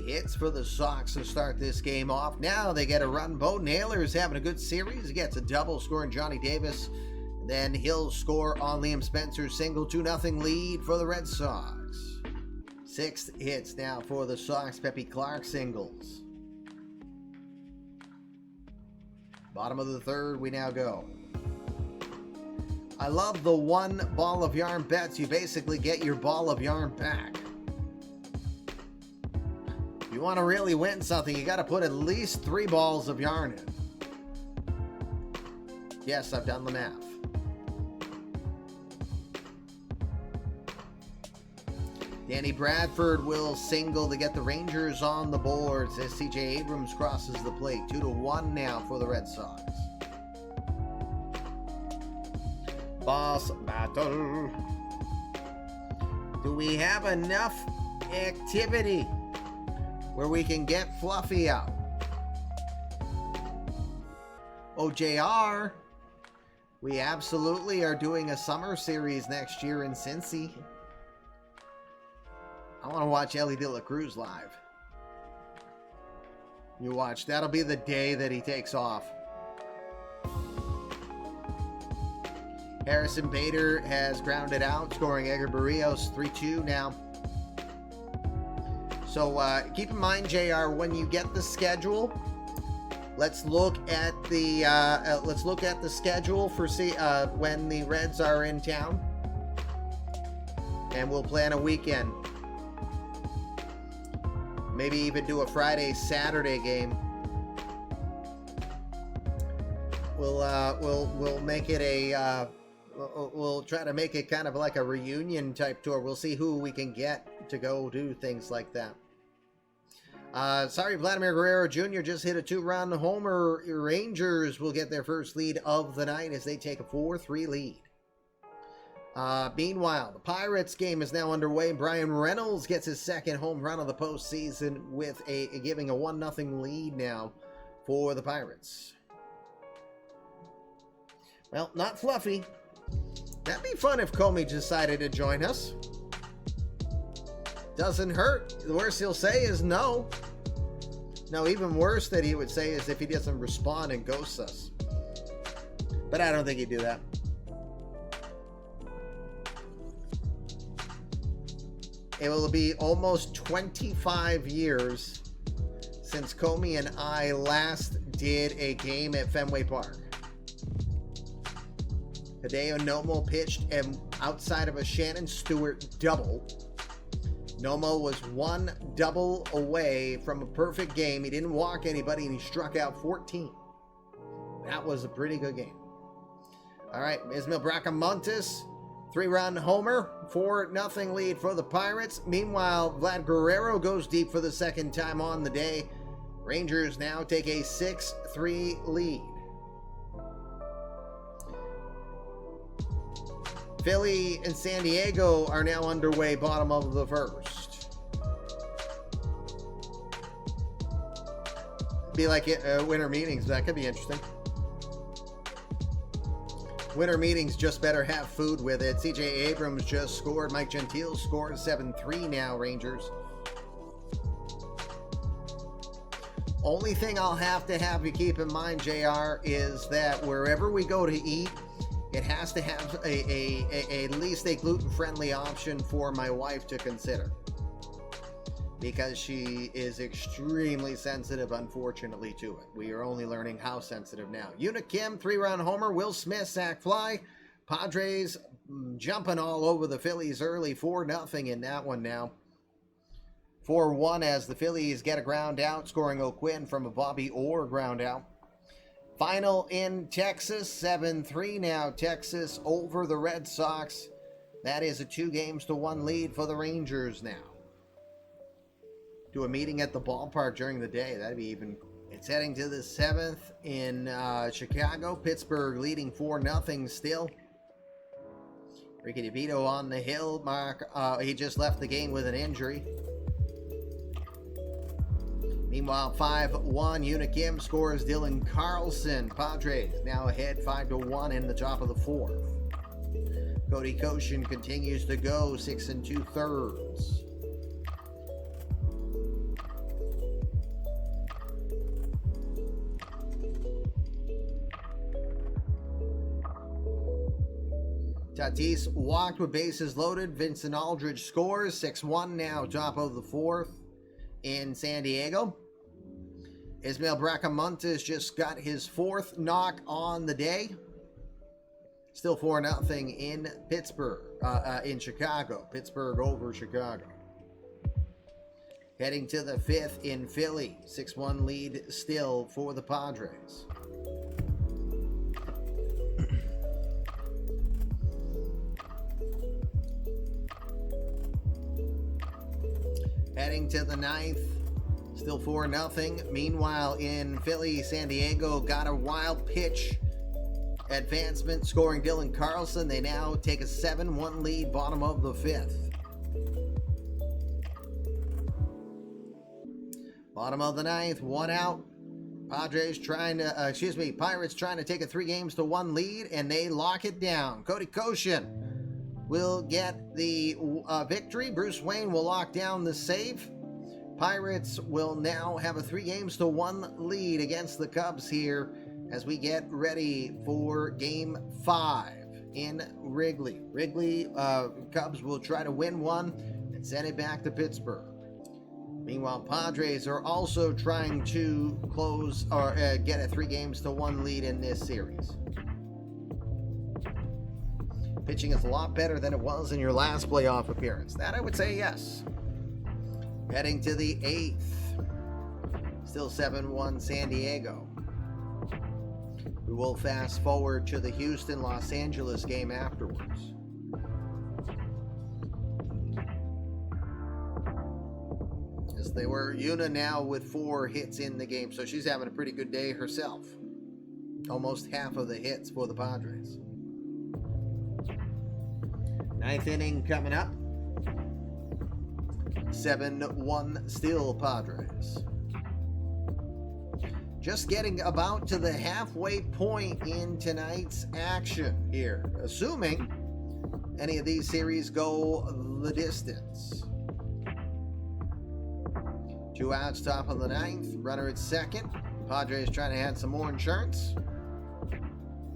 Hits for the Sox to start this game off. Now they get a run. Bo Naylor's having a good series. He gets a double, scoring Johnny Davis. Then he'll score on Liam Spencer's single. 2-0 lead for the Red Sox. 6 hits now for the Sox. Pepe Clark singles. Bottom of the 3rd, we now go. I love the 1 ball of yarn bets. You basically get your ball of yarn back. If you want to really win something, you got to put at least 3 balls of yarn in. Yes, I've done the math. Danny Bradford will single to get the Rangers on the boards as C.J. Abrams crosses the plate. 2-1 now for the Red Sox. Boss battle. Do we have enough activity where we can get Fluffy out? OJR, we absolutely are doing a summer series next year in Cincy. I want to watch Ellie De La Cruz live. You watch. That'll be the day that he takes off. Harrison Bader has grounded out, scoring Edgar Barrios 3-2 now. So keep in mind, JR, when you get the schedule, let's look at the schedule for when the Reds are in town, and we'll plan a weekend. Maybe even do a Friday-Saturday game. We'll make it a we'll try to make it kind of like a reunion type tour. We'll see who we can get to go do things like that. Sorry, Vladimir Guerrero Jr. just hit a 2-run homer. Rangers will get their first lead of the night as they take a 4-3 lead. Meanwhile, the Pirates game is now underway. Brian Reynolds gets his second home run of the postseason with giving a 1-0 lead now for the Pirates. Well, not Fluffy. That'd be fun if Comey decided to join us. Doesn't hurt. The worst he'll say is no. No, even worse that he would say is if he doesn't respond and ghosts us. But I don't think he'd do that. It will be almost 25 years since Comey and I last did a game at Fenway Park. Hideo Nomo pitched outside of a Shannon Stewart double. Nomo was 1 double away from a perfect game. He didn't walk anybody, and he struck out 14. That was a pretty good game. All right, Ismael Bracamontes, 3-run homer, 4-0 lead for the Pirates. Meanwhile, Vlad Guerrero goes deep for the second time on the day. Rangers now take a 6-3 lead. Philly and San Diego are now underway, bottom of the first. Be like winter meetings. That could be interesting. Winter meetings just better have food with it. CJ Abrams just scored. Mike Gentile scored 7-3 now, Rangers. Only thing I'll have you keep in mind, JR, is that wherever we go to eat, it has to have at least a gluten-friendly option for my wife to consider, because she is extremely sensitive, unfortunately, to it. We are only learning how sensitive now. Una Kim, 3-run homer. Will Smith, sac fly. Padres jumping all over the Phillies early, 4-0 in that one now. 4-1 as the Phillies get a ground out, scoring O'Quinn from a Bobby Orr ground out. Final in Texas, 7-3 now. Texas over the Red Sox. That is a 2-1 lead for the Rangers now. Do a meeting at the ballpark during the day. That'd be even. It's heading to the 7th in Chicago. Pittsburgh leading 4-0 still. Ricky DeVito on the hill. He just left the game with an injury. Meanwhile, 5-1, Una Kim scores Dylan Carlson. Padres now ahead 5-1 in the top of the 4th. Cody Koshin continues to go 6 2/3. Tatis walked with bases loaded. Vincent Aldridge scores 6-1 now, top of the 4th. In San Diego, Ismael Bracamontes just got his 4th knock on the day. Still 4-0 in Pittsburgh, in Chicago. Pittsburgh over Chicago. Heading to the 5th in Philly, 6-1 lead still for the Padres. Heading to the 9th, still 4-0. Meanwhile, in Philly, San Diego got a wild pitch advancement, scoring Dylan Carlson. They now take a 7-1 lead, bottom of the 5th. Bottom of the 9th, 1 out. Pirates trying to take a 3-1 lead, and they lock it down. Cody Koshin will get the victory. Bruce Wayne will lock down the save. Pirates will now have a 3-1 lead against the Cubs here as we get ready for Game 5. in Wrigley. Cubs will try to win one and send it back to Pittsburgh. Meanwhile, Padres are also trying to close or get a 3-1 lead in this series. Pitching is a lot better than it was in your last playoff appearance. That I would say yes. Heading to the 8th. Still 7-1 San Diego. We will fast forward to the Houston-Los Angeles game afterwards. As they were Yuna now with 4 hits in the game, so she's having a pretty good day herself. Almost half of the hits for the Padres. 9th inning coming up. 7-1 still Padres. Just getting about to the halfway point in tonight's action here, assuming any of these series go the distance. 2 outs, top of the 9th, runner at second. Padres trying to add some more insurance.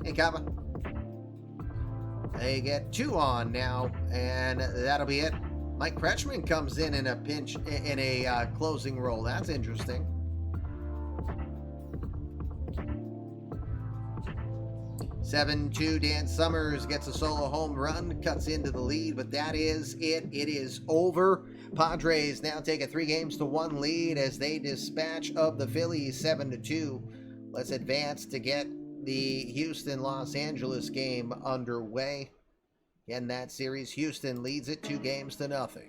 Hey, Kappa. They get 2 on now, and that'll be it. Mike Kretschmann comes in a pinch, in a closing role. That's interesting. 7-2, Dan Summers gets a solo home run, cuts into the lead, but that is it. It is over. Padres now take a 3-1 lead as they dispatch of the Phillies 7-2. Let's advance to get the Houston-Los Angeles game underway. In that series, Houston leads it 2-0.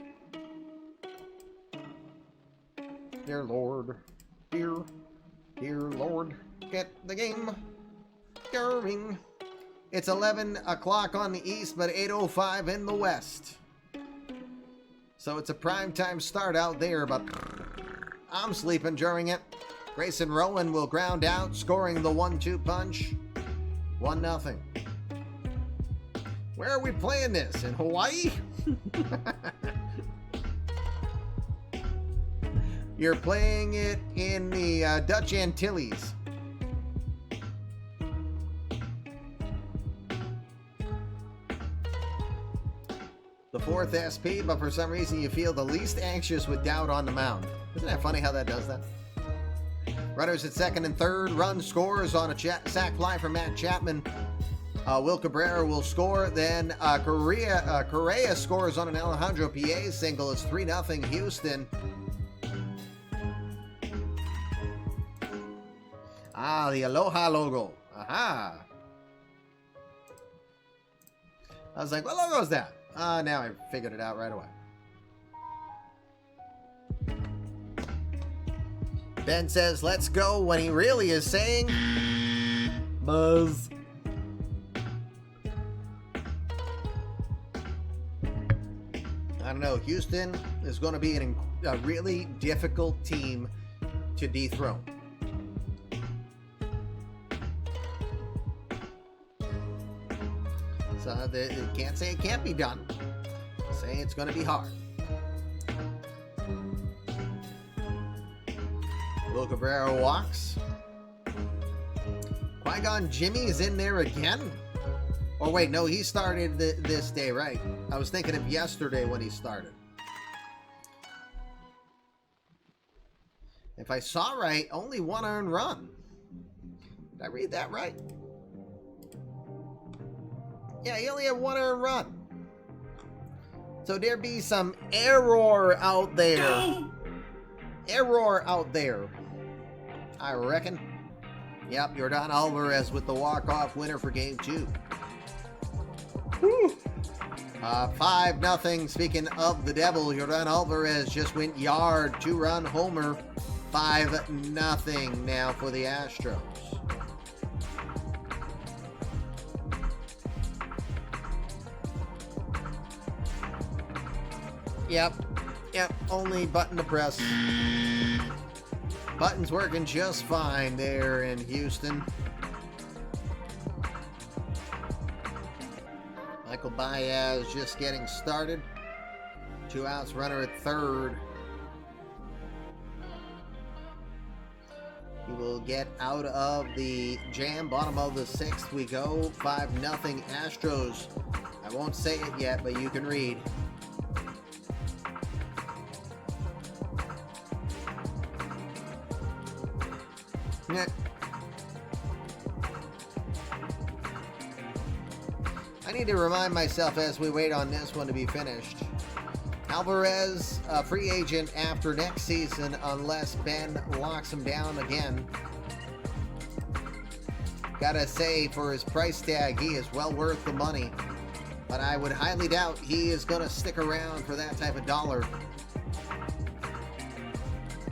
Dear Lord, dear Lord, get the game going. It's 11 o'clock on the East, but 8:05 in the West. So it's a primetime start out there, but I'm sleeping during it. Grayson Rowan will ground out, scoring the 1-2 punch. 1-0. Where are we playing this? In Hawaii? You're playing it in the Dutch Antilles. The 4th SP, but for some reason you feel the least anxious with Dowd on the mound. Isn't that funny how that does that? Runners at second and third. Run scores on a sac fly from Matt Chapman. Will Cabrera will score. Then Correa scores on an Alejandro P.A. single. It's 3-0 Houston. Ah, the Aloha logo. Aha. I was like, what logo is that? Now I figured it out right away. Ben says, let's go, when he really is saying, buzz. I don't know. Houston is going to be a really difficult team to dethrone. So they can't say it can't be done. Say it's going to be hard. Will Cabrera walks. Qui-Gon Jimmy is in there again? Or wait, no, he started this day, right? I was thinking of yesterday when he started. If I saw right, only 1 earned run. Did I read that right? Yeah, he only had 1 earned run. So there be some error out there. Error out there, I reckon. Yep, Yordan Alvarez with the walk-off winner for Game 2. 5-0. Speaking of the devil, Yordan Alvarez just went yard. 2-run homer. 5-0 now for the Astros. Yep, only button to press. Button's working just fine there in Houston. Michael Baez just getting started. 2 outs, runner at third. He will get out of the jam. Bottom of the sixth we go. 5-0 Astros. I won't say it yet, but you can read. Nah. I need to remind myself as we wait on this one to be finished. Alvarez, a free agent after next season unless Ben locks him down again. Gotta say, for his price tag, he is well worth the money. But I would highly doubt he is gonna stick around for that type of dollar.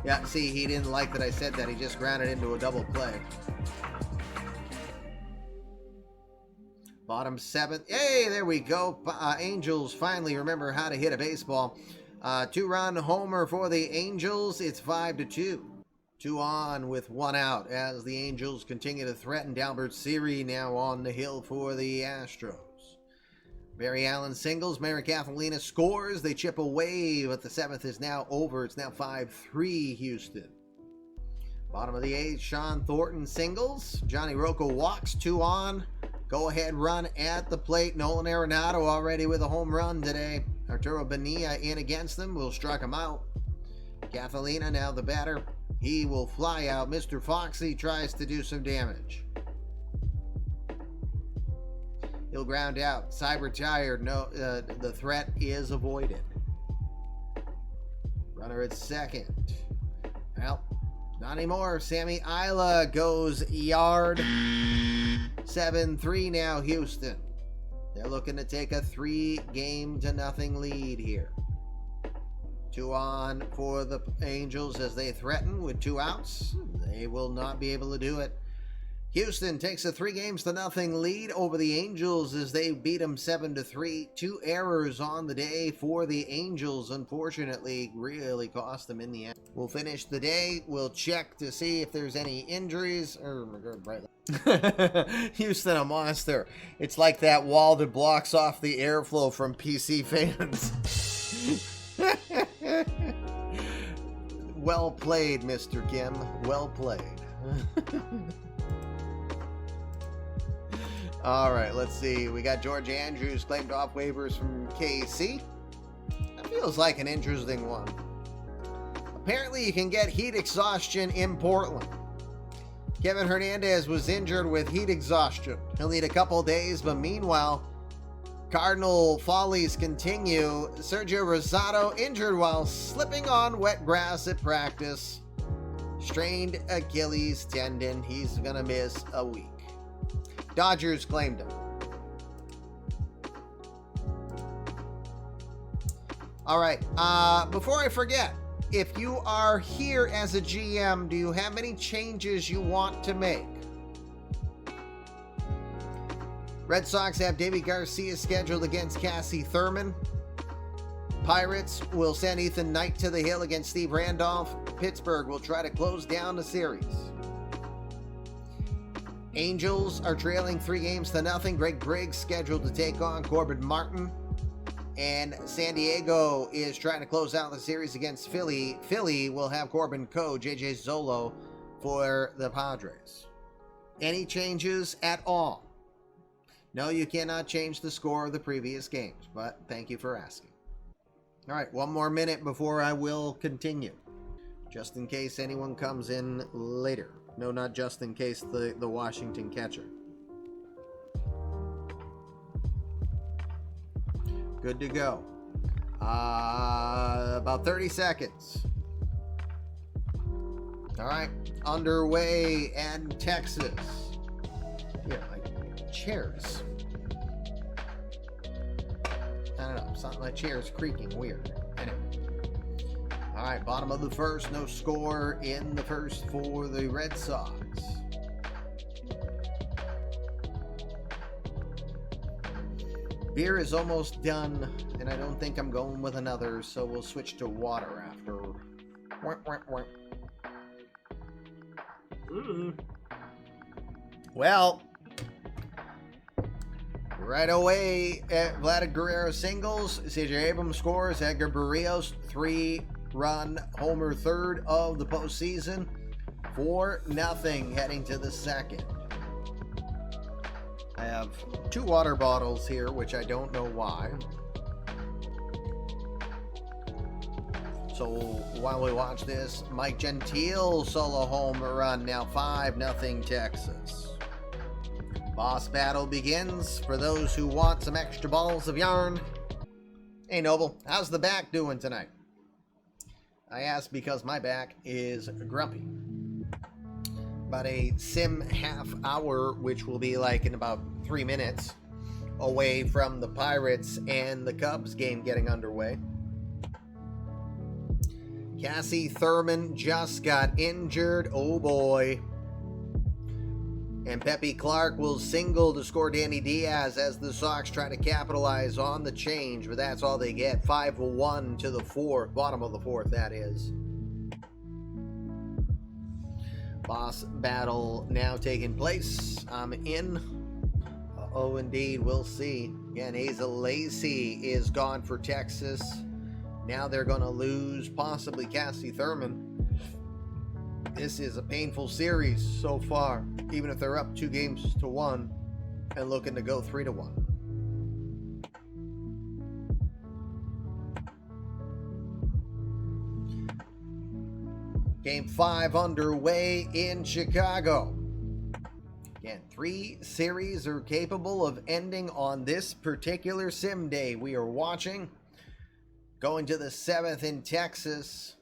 Yeah, see, he didn't like that I said that. He just grounded into a double play. Bottom seventh. Hey, there we go. Angels finally remember how to hit a baseball. 2-run homer for the Angels. It's 5-2. 2 on with 1 out as the Angels continue to threaten. Dalbert Siri now on the hill for the Astros. Barry Allen singles. Merrick Athelina scores. They chip away, but the 7th is now over. It's now 5-3 Houston. Bottom of the 8th, Sean Thornton singles. Johnny Rocco walks. 2 on. Go-ahead run at the plate. Nolan Arenado already with a home run today. Arturo Bonilla in against them. Will strike him out. Cathalina now the batter. He will fly out. Mr. Foxy tries to do some damage. He'll ground out. Cyber tired. No, the threat is avoided. Runner at second. Well, not anymore. Sammy Isla goes yard. 7-3 now, Houston. They're looking to take a 3-0 lead here. 2 on for the Angels as they threaten with 2 outs. They will not be able to do it. Houston takes a 3-0 lead over the Angels as they beat them 7-3. 2 errors on the day for the Angels, unfortunately, really cost them in the end. We'll finish the day. We'll check to see if there's any injuries. Oh my God, right. Houston, a monster. It's like that wall that blocks off the airflow from PC fans. Well played, Mr. Kim. Well played. All right, let's see. We got George Andrews claimed off waivers from KC. That feels like an interesting one. Apparently, you can get heat exhaustion in Portland. Kevin Hernandez was injured with heat exhaustion. He'll need a couple days, but meanwhile, Cardinal follies continue. Sergio Rosado injured while slipping on wet grass at practice. Strained Achilles tendon. He's going to miss a week. Dodgers claimed him. All right. Before I forget, if you are here as a GM, do you have any changes you want to make? Red Sox have Davy Garcia scheduled against Cassie Thurman. Pirates will send Ethan Knight to the hill against Steve Randolph. Pittsburgh will try to close down the series. Angels are trailing 3-0. Greg Briggs scheduled to take on Corbin Martin. And San Diego is trying to close out the series against Philly. Philly will have Corbin Coe, JJ Zolo for the Padres. Any changes at all? No, you cannot change the score of the previous games, but thank you for asking. All right, one more minute before I will continue, just in case anyone comes in later. No, not just in case the Washington catcher. Good to go. About 30 seconds. All right, underway and Texas. Yeah, like chairs. I don't know, something like chairs creaking, weird. Anyway. All right, bottom of the first, no score in the first for the Red Sox. Beer is almost done, and I don't think I'm going with another, so we'll switch to water after. Well, right away, Vlad Guerrero singles. CJ Abrams scores. Edgar Barrios, 3-run homer third of the postseason. 4-0 heading to the second. I have 2 water bottles here, which I don't know why. So while we watch this, Mike Gentile solo home run, now 5-0 Texas. Boss battle begins for those who want some extra balls of yarn. Hey Noble, how's the back doing tonight? I ask because my back is grumpy. About a sim half hour, which will be like in about 3 minutes, away from the Pirates and the Cubs game getting underway. Cassie Thurman just got injured. Oh boy. And Pepe Clark will single to score Danny Diaz as the Sox try to capitalize on the change, but that's all they get. 5-1 to the fourth, bottom of the fourth, that is. Boss battle now taking place. I'm in. Oh, indeed, we'll see. Again, Asa Lacey is gone for Texas. Now they're going to lose possibly Cassie Thurman. This is a painful series so far, even if they're up 2-1 and looking to go 3-1. Game 5 underway in Chicago. Again, 3 series are capable of ending on this particular sim day we are watching. Going to the 7th in Texas.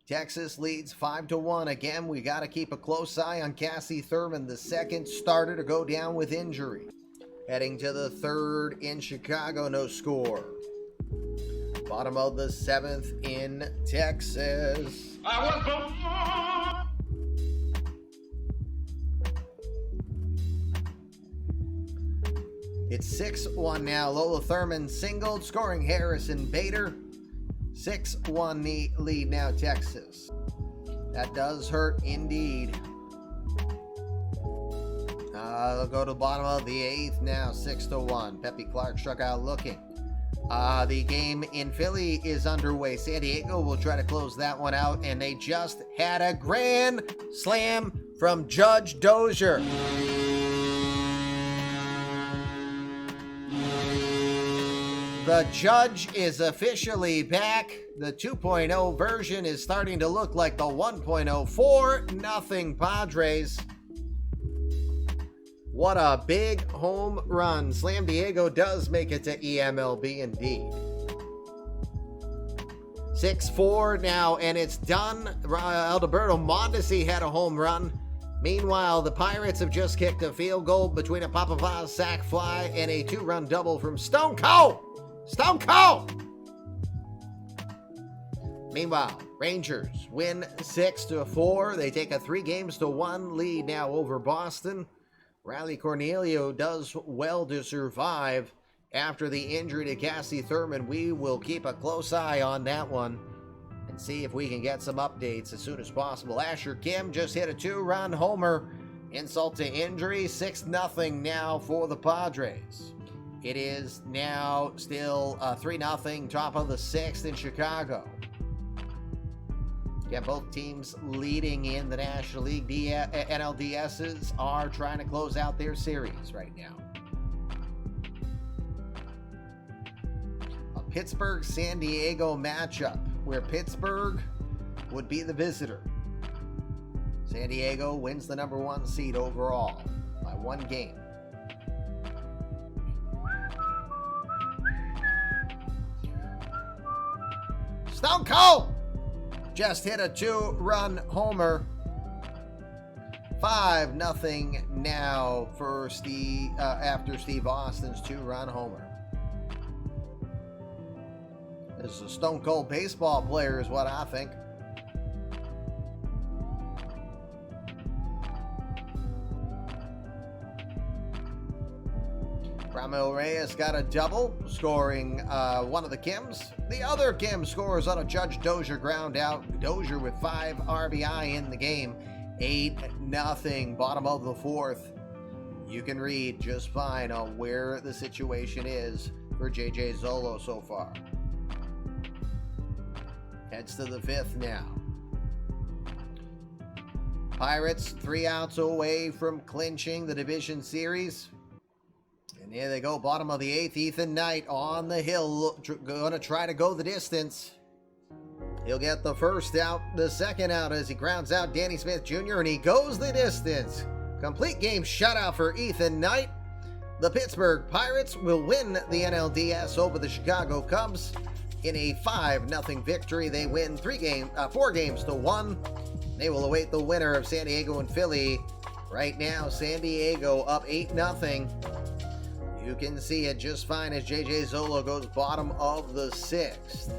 Texas leads 5-1. Again, we got to keep a close eye on Cassie Thurman, the second starter to go down with injury. Heading to the 3rd in Chicago, no score. Bottom of the 7th in Texas. I was born. It's 6-1 now. Lola Thurman singled, scoring Harrison Bader. 6-1 lead now, Texas. That does hurt indeed. They'll go to the bottom of the 8th now, 6-1. Pepe Clark struck out looking. The game in Philly is underway. San Diego will try to close that one out, and they just had a grand slam from Judge Dozier. The Judge is officially back. The 2.0 version is starting to look like the 1.0. 4-0 Padres. What a big home run. Slam Diego does make it to eMLB indeed. 6-4 now, and it's done. Alberto Mondesi had a home run. Meanwhile, the Pirates have just kicked a field goal between a Papa Vaz sac fly and a 2-run double from Stone Cold. Stone Cold! Meanwhile, Rangers win 6-4. They take a 3-1 lead now over Boston. Riley Cornelio does well to survive after the injury to Cassie Thurman. We will keep a close eye on that one and see if we can get some updates as soon as possible. Asher Kim just hit a 2-run homer. Insult to injury, 6-0 now for the Padres. It is now still 3-0, top of the 6th in Chicago. Yeah, both teams leading in the National League. The NLDSs are trying to close out their series right now. A Pittsburgh-San Diego matchup where Pittsburgh would be the visitor. San Diego wins the number 1 seed overall by 1 game. Stone Cold just hit a 2-run homer. 5-0 now for Steve after Steve Austin's 2-run homer. This is a Stone Cold baseball player is what I think. Ramil Reyes got a double, scoring one of the Kims. The other Kim scores on a Judge Dozier ground out. Dozier with 5 RBI in the game. 8-0, bottom of the 4th. You can read just fine on where the situation is for JJ Zolo so far. Heads to the 5th now. Pirates 3 outs away from clinching the division series. And here they go, bottom of the 8th. Ethan Knight on the hill, going to try to go the distance. He'll get the first out, the second out as he grounds out Danny Smith Jr. and he goes the distance. Complete game shutout for Ethan Knight. The Pittsburgh Pirates will win the NLDS over the Chicago Cubs in a 5-0 victory. They win 4 games to 1. They will await the winner of San Diego and Philly. Right now, San Diego up 8-0. You can see it just fine as JJ Zolo goes bottom of the 6th.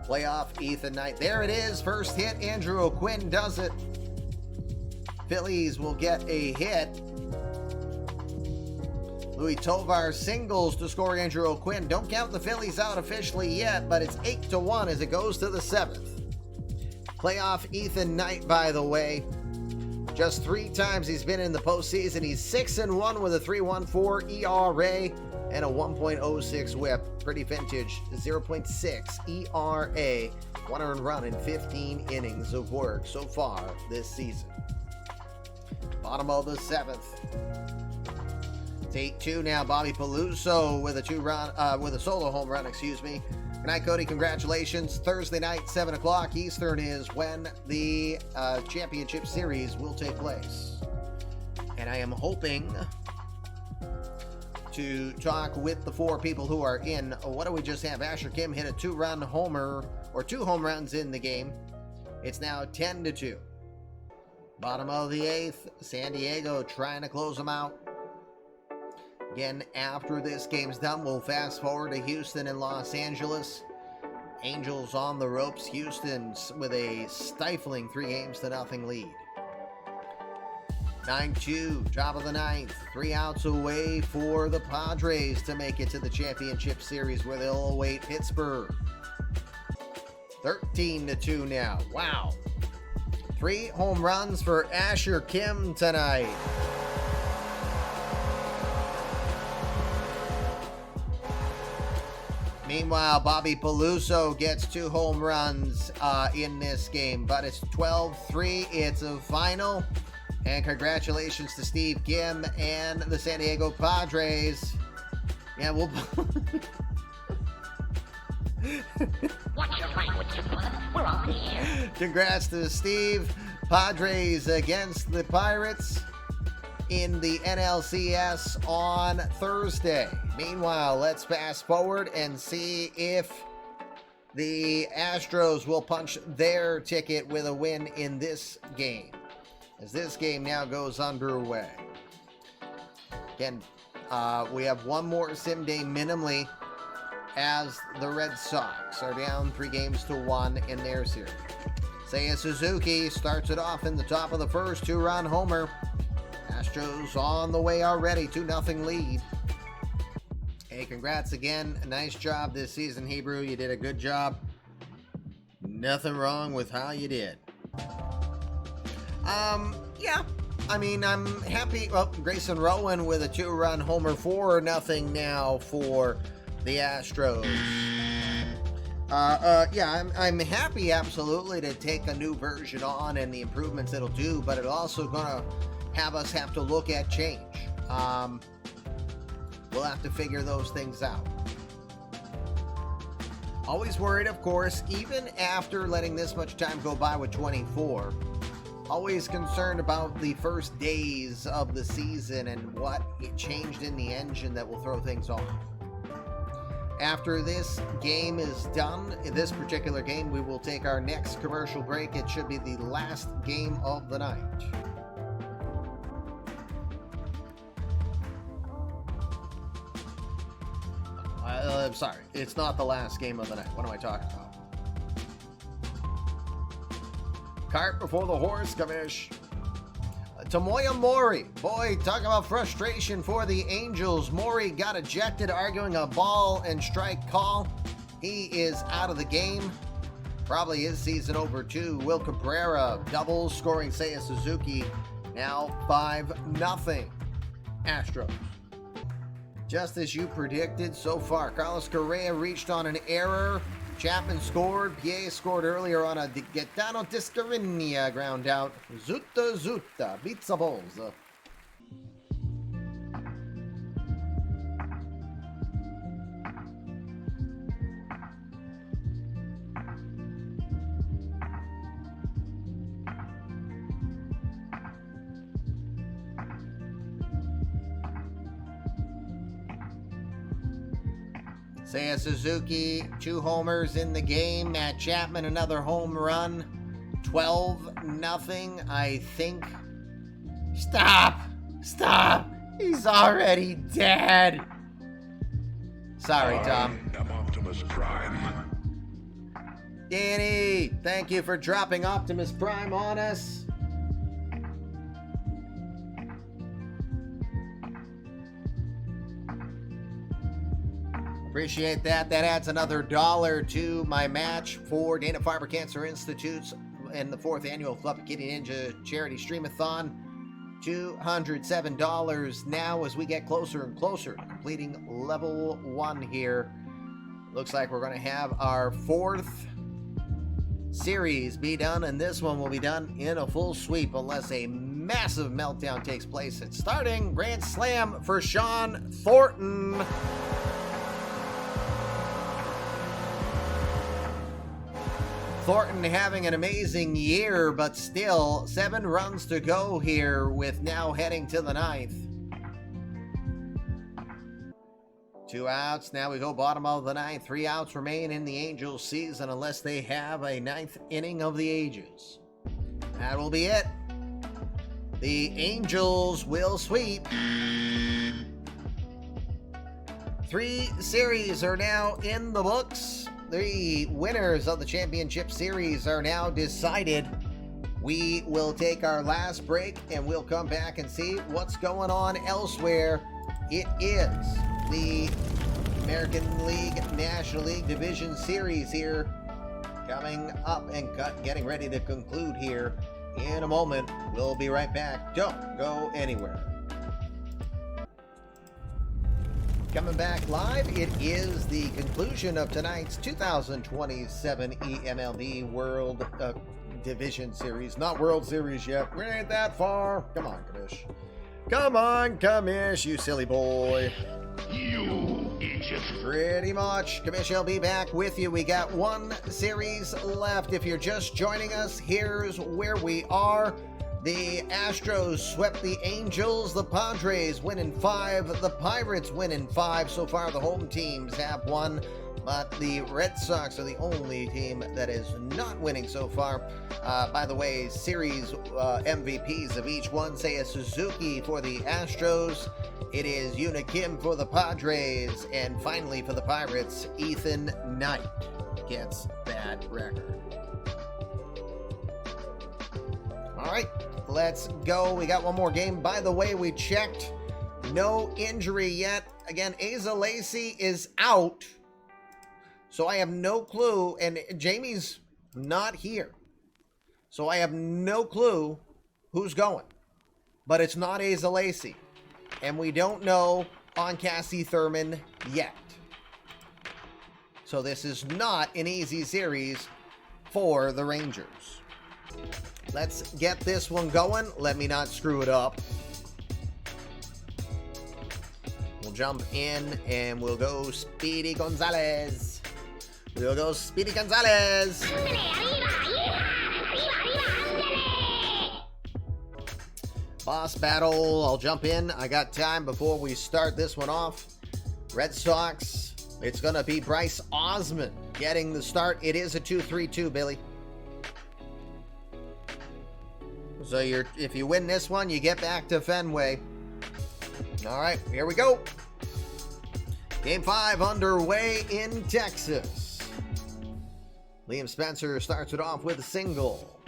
Playoff Ethan Knight. There it is. First hit. Andrew O'Quinn does it. Phillies will get a hit. Louis Tovar singles to score Andrew O'Quinn. Don't count the Phillies out officially yet, but it's 8-1 as it goes to the 7th. Playoff Ethan Knight, by the way. Just 3 times he's been in the postseason. He's 6-1 with a 3.14 ERA and a 1.06 whip. Pretty vintage. 0.6 ERA. 1 earned run in 15 innings of work so far this season. Bottom of the 7th. It's 8-2 now. Bobby Peluso with a solo home run, excuse me. Good night, Cody. Congratulations. Thursday night, 7 o'clock Eastern is when the championship series will take place. And I am hoping to talk with the 4 people who are in. What do we just have? Asher Kim hit a 2-run homer, or 2 home runs in the game. It's now 10-2. Bottom of the 8th, San Diego trying to close them out. Again, after this game's done, we'll fast forward to Houston and Los Angeles. Angels on the ropes. Houston with a stifling 3-0 lead. 9-2, top of the 9th. 3 outs away for the Padres to make it to the championship series where they'll await Pittsburgh. 13-2 now. Wow. 3 home runs for Asher Kim tonight. Meanwhile, Bobby Peluso gets 2 home runs in this game, but it's 12-3. It's a final. And congratulations to Steve Kim and the San Diego Padres. Yeah, we'll... Watch your language, bud. We're on the air. Congrats to Steve. Padres against the Pirates in the NLCS on Thursday. Meanwhile, let's fast forward and see if the Astros will punch their ticket with a win in this game, as this game now goes underway. Again, we have one more sim day minimally as the Red Sox are down 3-1 in their series. Seiya Suzuki starts it off in the top of the first, 2-run homer. Astros on the way already, 2-0 lead. Hey, congrats again. Nice job this season, Hebrew. You did a good job. Nothing wrong with how you did. Yeah. I mean, I'm happy. Well, Grayson Rowan with a 2-run homer, 4-0 now for the Astros. Yeah, I'm happy absolutely to take a new version on and the improvements it'll do, but it's also gonna have us have to look at change. We'll have to figure those things out. Always worried, of course, even after letting this much time go by with 24. Always concerned about the first days of the season and what it changed in the engine that will throw things off. After this game is done, in this particular game, we will take our next commercial break. It should be the last game of the night. I'm sorry, it's not the last game of the night. What am I talking about? Cart before the horse, Kamish. Tomoya Mori. Boy, talk about frustration for the Angels. Mori got ejected arguing a ball and strike call. He is out of the game. Probably his season over too. Will Cabrera doubles, scoring Seiya Suzuki. Now 5-0 Astros. Just as you predicted so far, Carlos Correa reached on an error. Chapman scored. PA scored earlier on a Gaetano Tiscarinia ground out. Zutta beats the Bulls. Seiya Suzuki, 2 homers in the game. Matt Chapman, another home run. 12-0, I think. Stop! Stop! He's already dead! Sorry, Tom. I'm Optimus Prime. Danny, thank you for dropping Optimus Prime on us. Appreciate that. That adds another $1 to my match for Dana-Farber Cancer Institute's and the 4th annual Fluffy Kitty Ninja Charity Streamathon. $207 now as we get closer and closer to completing level 1 here. Looks like we're going to have our 4th series be done, and this one will be done in a full sweep unless a massive meltdown takes place. It's starting. Grand Slam for Sean Thornton. Thornton having an amazing year, but still 7 runs to go here with now heading to the 9th. 2 outs. Now we go bottom of the 9th. 3 outs remain in the Angels season unless they have a 9th inning of the ages. That will be it. The Angels will sweep. 3 series are now in the books. The winners of the championship series are now decided. We will take our last break and we'll come back and see what's going on elsewhere. It is the American League National League Division Series here coming up and getting ready to conclude here in a moment. We'll be right back. Don't go anywhere. Coming back live, it is the conclusion of tonight's 2027 eMLB World Division Series. Not World Series yet. We ain't that far. Come on, Kamish. Come on, Kamish, you silly boy. You idiot. Pretty much. Kamish will be back with you. We got 1 series left. If you're just joining us, here's where we are. The Astros swept the Angels. The Padres win in 5. The Pirates win in 5. So far, the home teams have won, but the Red Sox are the only team that is not winning so far. By the way, series MVPs of each one, Seiya Suzuki for the Astros. It is Yuna Kim for the Padres. And finally, for the Pirates, Ethan Knight gets that record. All right, let's go. We got one more game. By the way, we checked. No injury yet. Again, Asa Lacey is out. So I have no clue. And Jamie's not here. So I have no clue who's going. But it's not Asa Lacey. And we don't know on Cassie Thurman yet. So this is not an easy series for the Rangers. Let's get this one going. Let me not screw it up. We'll jump in and we'll go Speedy Gonzalez. We'll go Speedy Gonzalez. Boss battle. I'll jump in. I got time before we start this one off. Red Sox. It's going to be Bryce Osmond getting the start. It is a 2-3-2, Billy. So if you win this one, you get back to Fenway. All right, here we go. Game 5 underway in Texas. Liam Spencer starts it off with a single.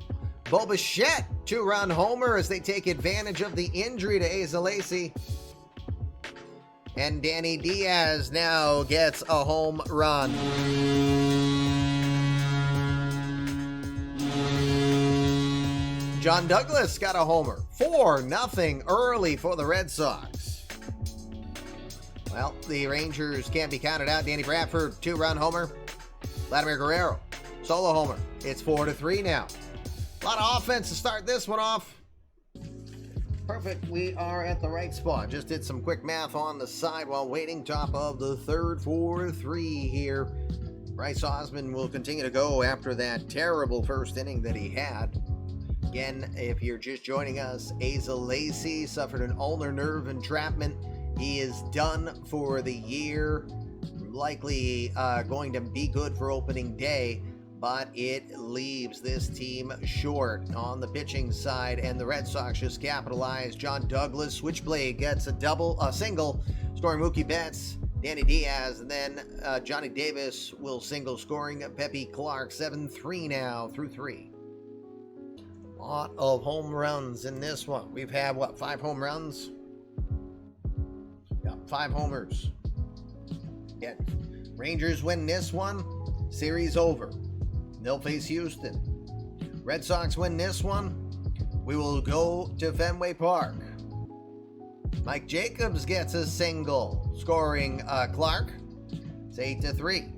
Bo Bichette, 2-run homer as they take advantage of the injury to Asa Lacey. And Danny Diaz now gets a home run. John Douglas got a homer. 4-0 early for the Red Sox. Well, the Rangers can't be counted out. Danny Bradford, 2-run homer. Vladimir Guerrero, solo homer. It's 4-3 now. A lot of offense to start this one off. Perfect. We are at the right spot. Just did some quick math on the side while waiting. Top of the third, 4-3 here. Bryce Osmond will continue to go after that terrible first inning that he had. Again, if you're just joining us, Asa Lacy suffered an ulnar nerve entrapment. He is done for the year. Likely going to be good for opening day, but it leaves this team short on the pitching side, and the Red Sox just capitalized. John Douglas, switchblade, gets a single, scoring Mookie Betts, Danny Diaz, and then Johnny Davis will single, scoring Pepe Clark. 7-3 now through 3. Lot of home runs in this one. We've had, 5 home runs? Yeah, 5 homers. Yeah. Rangers win this one, series over. They'll face Houston. Red Sox win this one, we will go to Fenway Park. Mike Jacobs gets a single, scoring Clark. It's 8-3.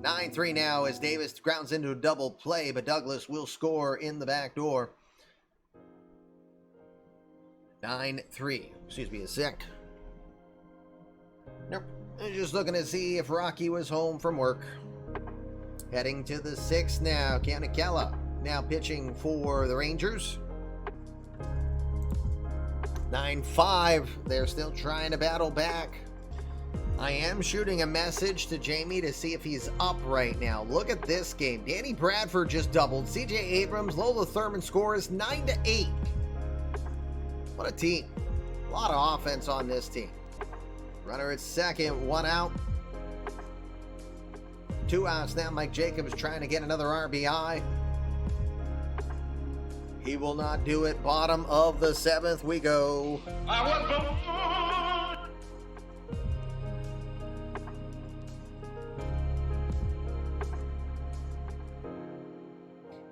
9-3 now as Davis grounds into a double play, but Douglas will score in the back door. 9-3. Excuse me a sec. Nope. I'm just looking to see if Rocky was home from work. Heading to the 6th now. Canicella now pitching for the Rangers. 9-5. They're still trying to battle back. I am shooting a message to Jamie to see if he's up right now. Look at this game. Danny Bradford just doubled. CJ Abrams, Lola Thurman scores 9-8. What a team. A lot of offense on this team. Runner at second, 1 out. 2 outs now. Mike Jacobs trying to get another RBI. He will not do it. Bottom of the 7th we go. I was born.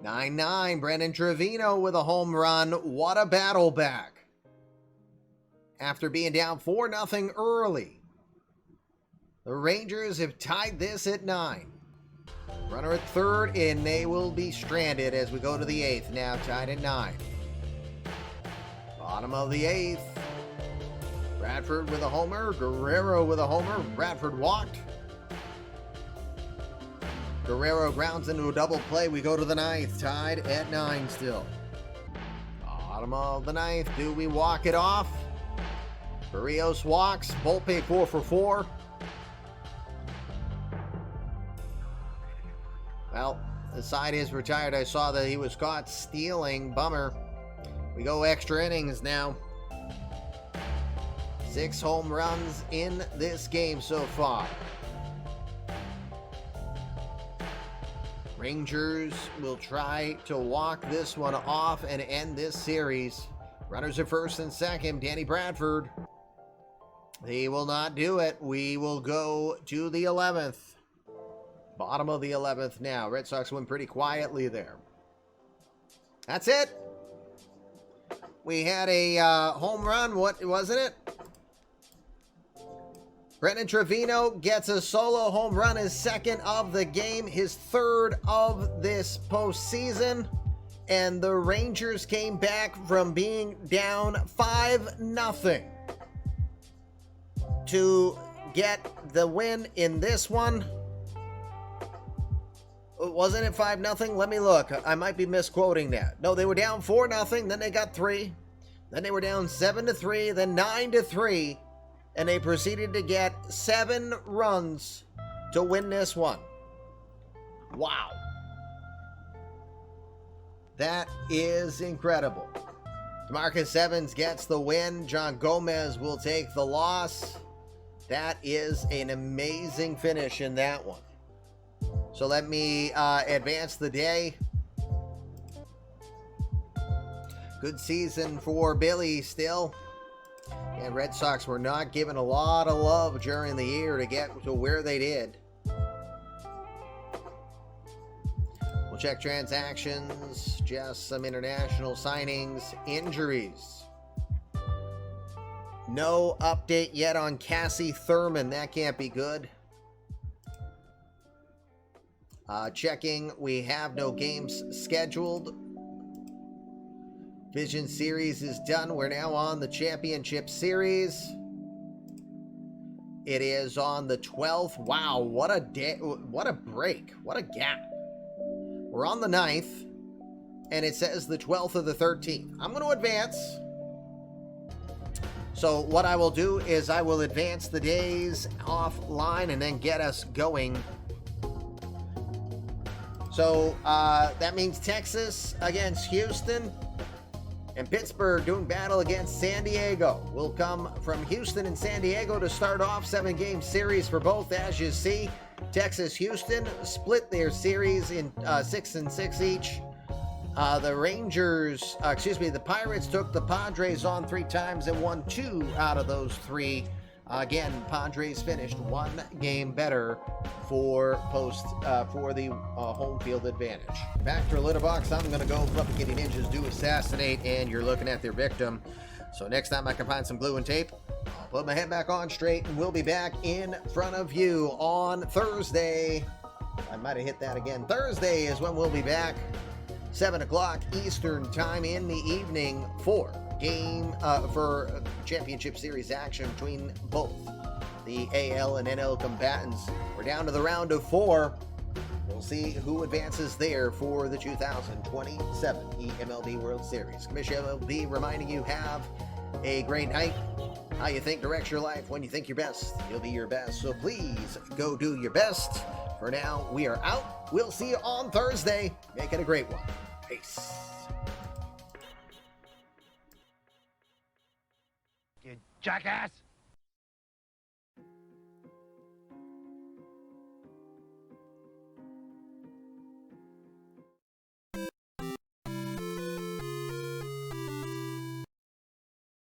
9-9. Brandon Trevino with a home run. What a battle back. After being down 4-0 early, the Rangers have tied this at 9. Runner at third, and they will be stranded as we go to the 8th. Now tied at 9. Bottom of the 8th. Bradford with a homer. Guerrero with a homer. Bradford walked. Guerrero grounds into a double play. We go to the 9th. Tied at 9 still. Bottom of the 9th. Do we walk it off? Barrios walks. Volpe 4 for 4. Well, the side is retired. I saw that he was caught stealing. Bummer. We go extra innings now. 6 home runs in this game so far. Rangers will try to walk this one off and end this series. Runners at first and second. Danny Bradford. He will not do it. We will go to the 11th. Bottom of the 11th now. Red Sox win pretty quietly there. That's it. We had a home run. What wasn't it? Brendan Trevino gets a solo home run, his second of the game, his third of this postseason. And the Rangers came back from being down 5-0 to get the win in this one. Wasn't it 5-0? Let me look. I might be misquoting that. No, they were down 4-0. Then they got 3. Then they were down 7-3. Then 9-3. And they proceeded to get 7 runs to win this one. Wow. That is incredible. DeMarcus Evans gets the win. John Gomez will take the loss. That is an amazing finish in that one. So let me advance the day. Good season for Billy still. And Red Sox were not given a lot of love during the year to get to where they did. We'll check transactions, just some international signings, injuries. No update yet on Cassie Thurman. That can't be good. Checking, we have no games scheduled. Vision Series is done. We're now on the Championship Series. It is on the 12th. Wow, what a day, what a break, what a gap. We're on the 9th, and it says the 12th of the 13th. I'm going to advance. So what I will do is I will advance the days offline and then get us going. So that means Texas against Houston and Pittsburgh doing battle against San Diego. We'll come from Houston and San Diego to start off 7-game series for both. As you see, Texas-Houston split their series in 6-6 each. The Pirates took the Padres on 3 times and won 2 out of those 3. Again, Padres finished 1 game better for the home field advantage. Back to litter box. I'm going to go Propagating Ninjas do assassinate, and you're looking at their victim. So next time I can find some glue and tape, I'll put my head back on straight, and we'll be back in front of you on Thursday. I might have hit that again. Thursday is when we'll be back. 7 o'clock Eastern time in the evening for Championship Series action between both the AL and NL combatants. We're down to the round of 4. We'll see who advances there for the 2027 eMLB World Series. Commissioner MLB reminding you, have a great night. How you think directs your life. When you think your best, you'll be your best. So please go do your best. For now, we are out. We'll see you on Thursday. Make it a great one. Peace. You jackass!